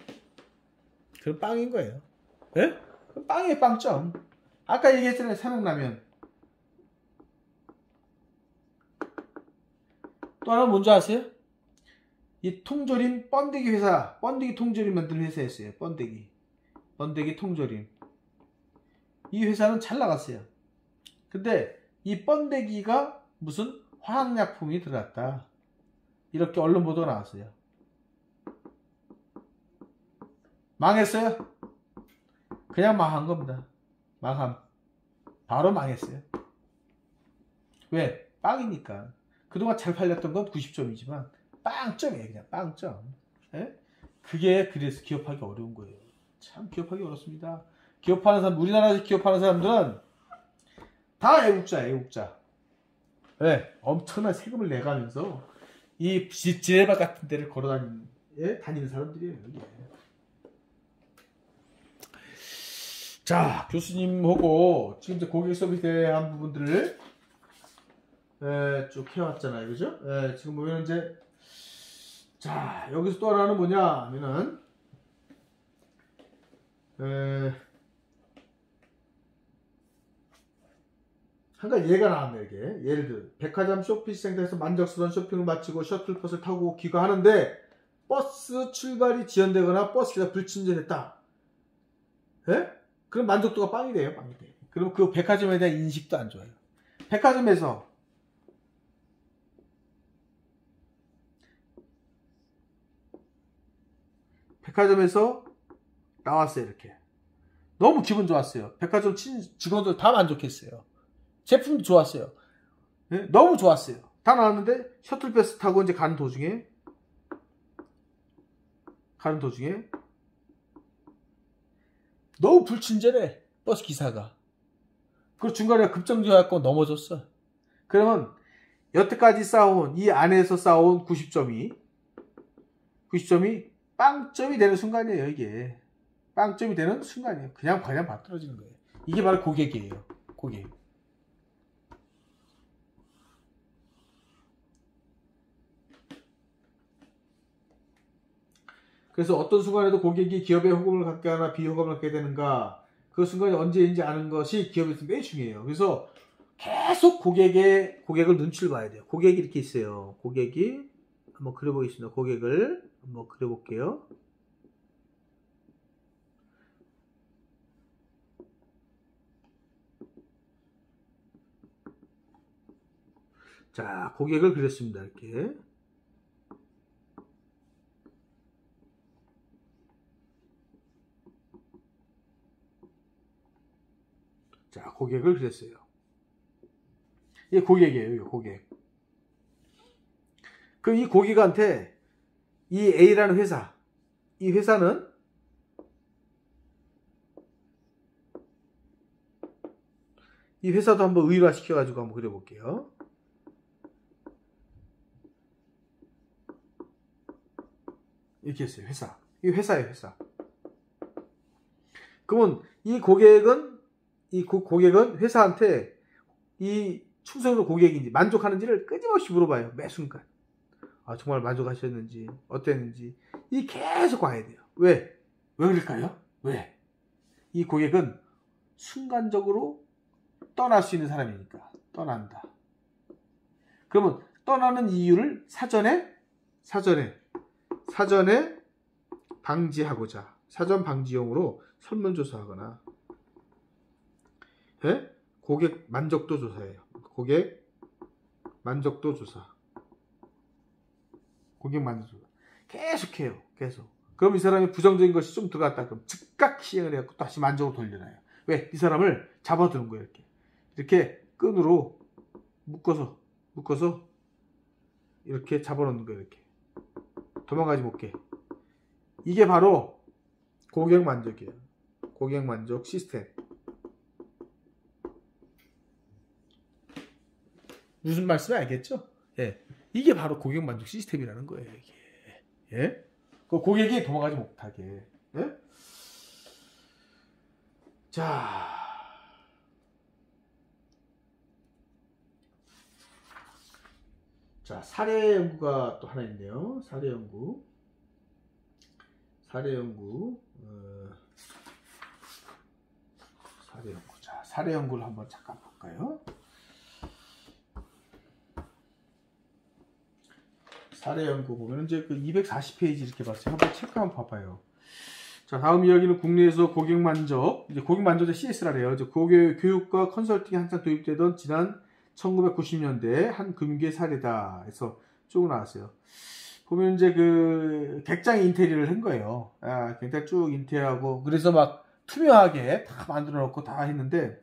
그럼 빵인 거예요. 그럼 빵이에요, 빵점. 아까 얘기했잖아요, 삼양라면. 또 하나 뭔지 아세요? 이 통조림 번데기 회사, 번데기 통조림 만드는 회사였어요. 번데기 통조림. 이 회사는 잘 나갔어요. 근데 이 번데기가 무슨 화학약품이 들어갔다, 이렇게 언론 보도가 나왔어요. 망했어요. 그냥 망한 겁니다. 바로 망했어요. 왜? 빵이니까. 그동안 잘 팔렸던 건 90점이지만 빵점이에요. 그냥 빵점. 그게 그래서 기업하기 어려운 거예요. 참 기업하기 어렵습니다. 기업하는 사람, 우리나라에서 기업하는 사람들은 다 애국자. 엄청난 세금을 내가면서 이 지뢰밭 같은 데를 다니는 사람들이에요. 이게. 자, 교수님하고 지금 이제 고객 서비스에 대한 부분들을 쭉 해왔잖아요. 그죠? 지금 보면 이제, 자, 여기서 또 하나는 뭐냐 하면은, 한 가지 예가 나왔네, 이게. 예를 들어, 백화점 쇼핑센터에서 만족스러운 쇼핑을 마치고 셔틀버스를 타고 귀가하는데, 버스 출발이 지연되거나 버스가 불친절했다. 그럼 만족도가 빵이 돼요, 빵이 돼. 그럼 그 백화점에 대한 인식도 안 좋아요. 백화점에서 나왔어요, 이렇게. 너무 기분 좋았어요. 백화점 직원들 다 만족했어요. 제품도 좋았어요. 너무 좋았어요. 다 나왔는데 셔틀버스 타고 이제 가는 도중에 너무 불친절해, 버스 기사가. 그 중간에 급정지해갖고 넘어졌어. 그러면 여태까지 쌓아온, 이 안에서 쌓아온 90점이 빵점이 되는 순간이에요, 이게. 빵점이 되는 순간이에요. 그냥 막 떨어지는 거예요. 이게 바로 고객이에요, 고객. 그래서 어떤 순간에도 고객이 기업의 호감을 갖게 하나 비호감을 갖게 되는가, 그 순간이 언제인지 아는 것이 기업에서 매우 중요해요. 그래서 계속 고객을 눈치를 봐야 돼요. 고객이 이렇게 있어요. 고객이 한번 그려보겠습니다. 고객을 한번 그려볼게요. 자, 고객을 그렸습니다. 이렇게. 자, 고객을 그렸어요. 이게 고객이에요, 이거 고객. 그럼 이 고객한테 이 A라는 회사, 이 회사는 이 회사도 한번 의화시켜가지고 한번 그려볼게요. 이렇게 했어요. 회사. 이 회사예요, 회사. 그러면 이 고객은 회사한테 이 충성도 고객인지 만족하는지를 끊임없이 물어봐요. 매 순간. 아, 정말 만족하셨는지, 어땠는지. 이 계속 와야 돼요. 왜? 왜 그럴까요? 왜? 이 고객은 순간적으로 떠날 수 있는 사람이니까. 떠난다. 그러면 떠나는 이유를 사전에 방지하고자 사전 방지용으로 설문조사하거나 고객 만족도 조사예요. 고객 만족도 조사. 계속해요. 계속. 그럼 이 사람이 부정적인 것이 좀 들어갔다. 그럼 즉각 시행을 해갖고 다시 만족으로 돌려놔요. 왜? 이 사람을 잡아두는 거예요. 이렇게 끈으로 묶어서 이렇게 잡아놓는 거예요. 이렇게 도망가지 못게. 이게 바로 고객 만족이에요. 고객 만족 시스템. 무슨 말씀인지 알겠죠? 예. 이게 바로 고객 만족 시스템이라는 거예요. 이게. 예? 그 고객이 도망가지 못하게. 예? 자. 자, 사례 연구가 또 하나 있네요. 사례 연구. 자, 사례 연구를 한번 잠깐 볼까요? 사례 연구 보면 이제 그 240페이지 이렇게 봤어요. 한번 체크 한번 봐봐요. 자, 다음 이야기는 국내에서 고객 만족, 이제 고객 만족자 CS라래요. 고객 교육과 컨설팅이 한창 도입되던 지난 1990년대 한 금융계 사례다. 해서 쭉 나왔어요. 보면 이제 그 객장 인테리어를 한 거예요. 아, 객장 쭉 인테리어하고 그래서 막 투명하게 다 만들어 놓고 다 했는데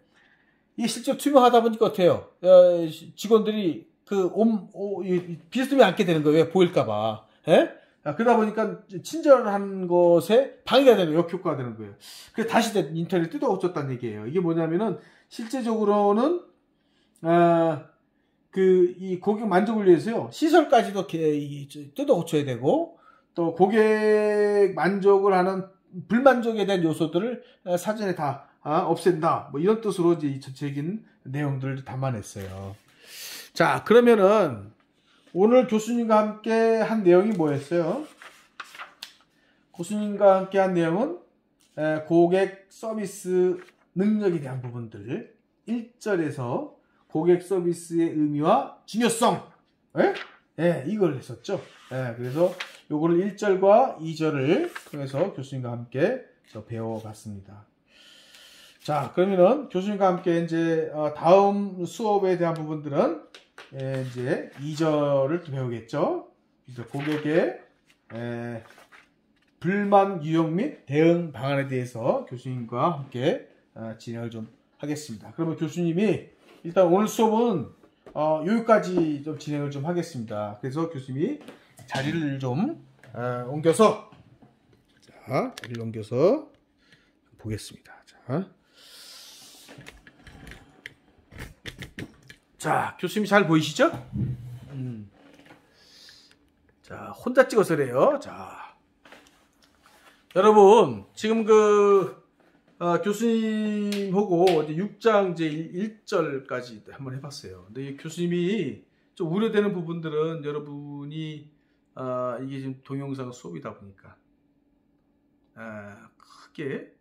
이게 실제로 투명하다 보니까 어때요? 직원들이 비스듬히 앉게 되는 거예요. 왜? 보일까봐. 예? 그러다 보니까 친절한 것에 방해가 되는, 역효과가 되는 거예요. 그래서 다시 인테리어를 뜯어 고쳤다는 얘기예요. 이게 뭐냐면은 실제적으로는 이 고객 만족을 위해서요, 시설까지도 뜯어 고쳐야 되고, 또 고객 만족을 하는 불만족에 대한 요소들을 사전에 다 없앤다. 뭐 이런 뜻으로 이제 이 전체적인 내용들을 담아냈어요. 자, 그러면은 오늘 교수님과 함께 한 내용이 뭐였어요? 교수님과 함께 한 내용은 고객 서비스 능력에 대한 부분들 1절에서 고객 서비스의 의미와 중요성 이걸 했었죠. 그래서 요거를 1절과 2절을 통해서 교수님과 함께 배워봤습니다. 자, 그러면은 교수님과 함께 이제 다음 수업에 대한 부분들은 이제 2절을 또 배우겠죠. 고객의 불만 유형 및 대응 방안에 대해서 교수님과 함께 진행을 좀 하겠습니다. 그러면 교수님이 일단 오늘 수업은 여기까지 좀 진행을 좀 하겠습니다. 그래서 교수님이 자리를 좀 옮겨서 자리를 옮겨서 보겠습니다. 자, 교수님 잘 보이시죠? 자, 혼자 찍어서 그래요. 자, 여러분 지금 교수님하고 이제 6장 이제 1절까지 한번 해봤어요. 근데 교수님이 좀 우려되는 부분들은 여러분이 이게 지금 동영상 수업이다 보니까 크게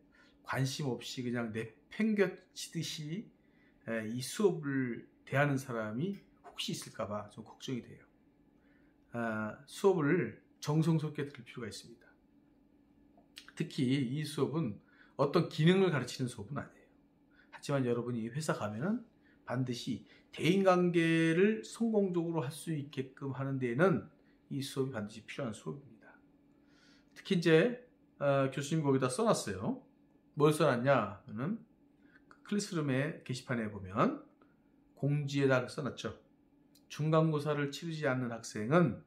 관심 없이 그냥 내팽겨치듯이 이 수업을 대하는 사람이 혹시 있을까봐 좀 걱정이 돼요. 수업을 정성스럽게 들을 필요가 있습니다. 특히 이 수업은 어떤 기능을 가르치는 수업은 아니에요. 하지만 여러분이 회사 가면은 반드시 대인관계를 성공적으로 할 수 있게끔 하는 데에는 이 수업이 반드시 필요한 수업입니다. 특히 이제 교수님 거기다 써놨어요. 뭘 써놨냐면은 클래스룸의 게시판에 보면 공지에다 써놨죠. 중간고사를 치르지 않는 학생은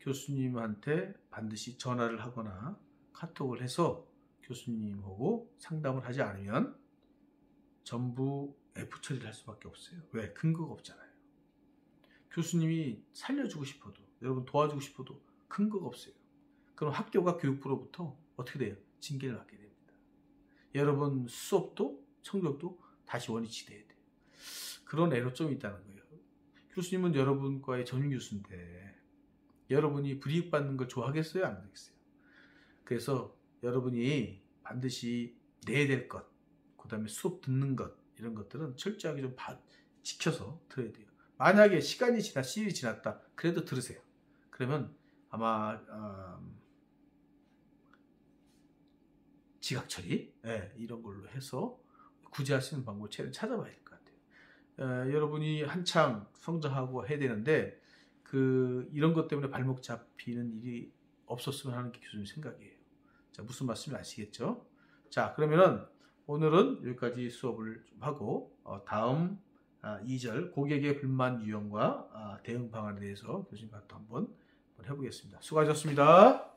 교수님한테 반드시 전화를 하거나 카톡을 해서 교수님하고 상담을 하지 않으면 전부 F 처리를 할 수밖에 없어요. 왜? 근거가 없잖아요. 교수님이 살려주고 싶어도, 여러분 도와주고 싶어도 근거가 없어요. 그럼 학교가 교육부로부터 어떻게 돼요? 징계를 받게 됩니다. 여러분 수업도 성적도 다시 원위치 돼야 돼요. 그런 애로점이 있다는 거예요. 교수님은 여러분과의 전임 교수인데 여러분이 불이익받는 걸 좋아하겠어요? 안 하겠어요? 그래서 여러분이 반드시 내야 될 것, 그 다음에 수업 듣는 것, 이런 것들은 철저하게 좀 지켜서 들어야 돼요. 만약에 시간이 시일이 지났다, 그래도 들으세요. 그러면 아마 지각 처리, 이런 걸로 해서 구제할 수 있는 방법을 찾아봐야 될 것 같아요. 여러분이 한창 성장하고 해야 되는데 이런 것 때문에 발목 잡히는 일이 없었으면 하는 게 교수님 생각이에요. 자, 무슨 말씀인지 아시겠죠? 자, 그러면은 오늘은 여기까지 수업을 좀 하고 다음 2절 고객의 불만 유형과 대응 방안에 대해서 교수님과 또 한번 해보겠습니다. 수고하셨습니다.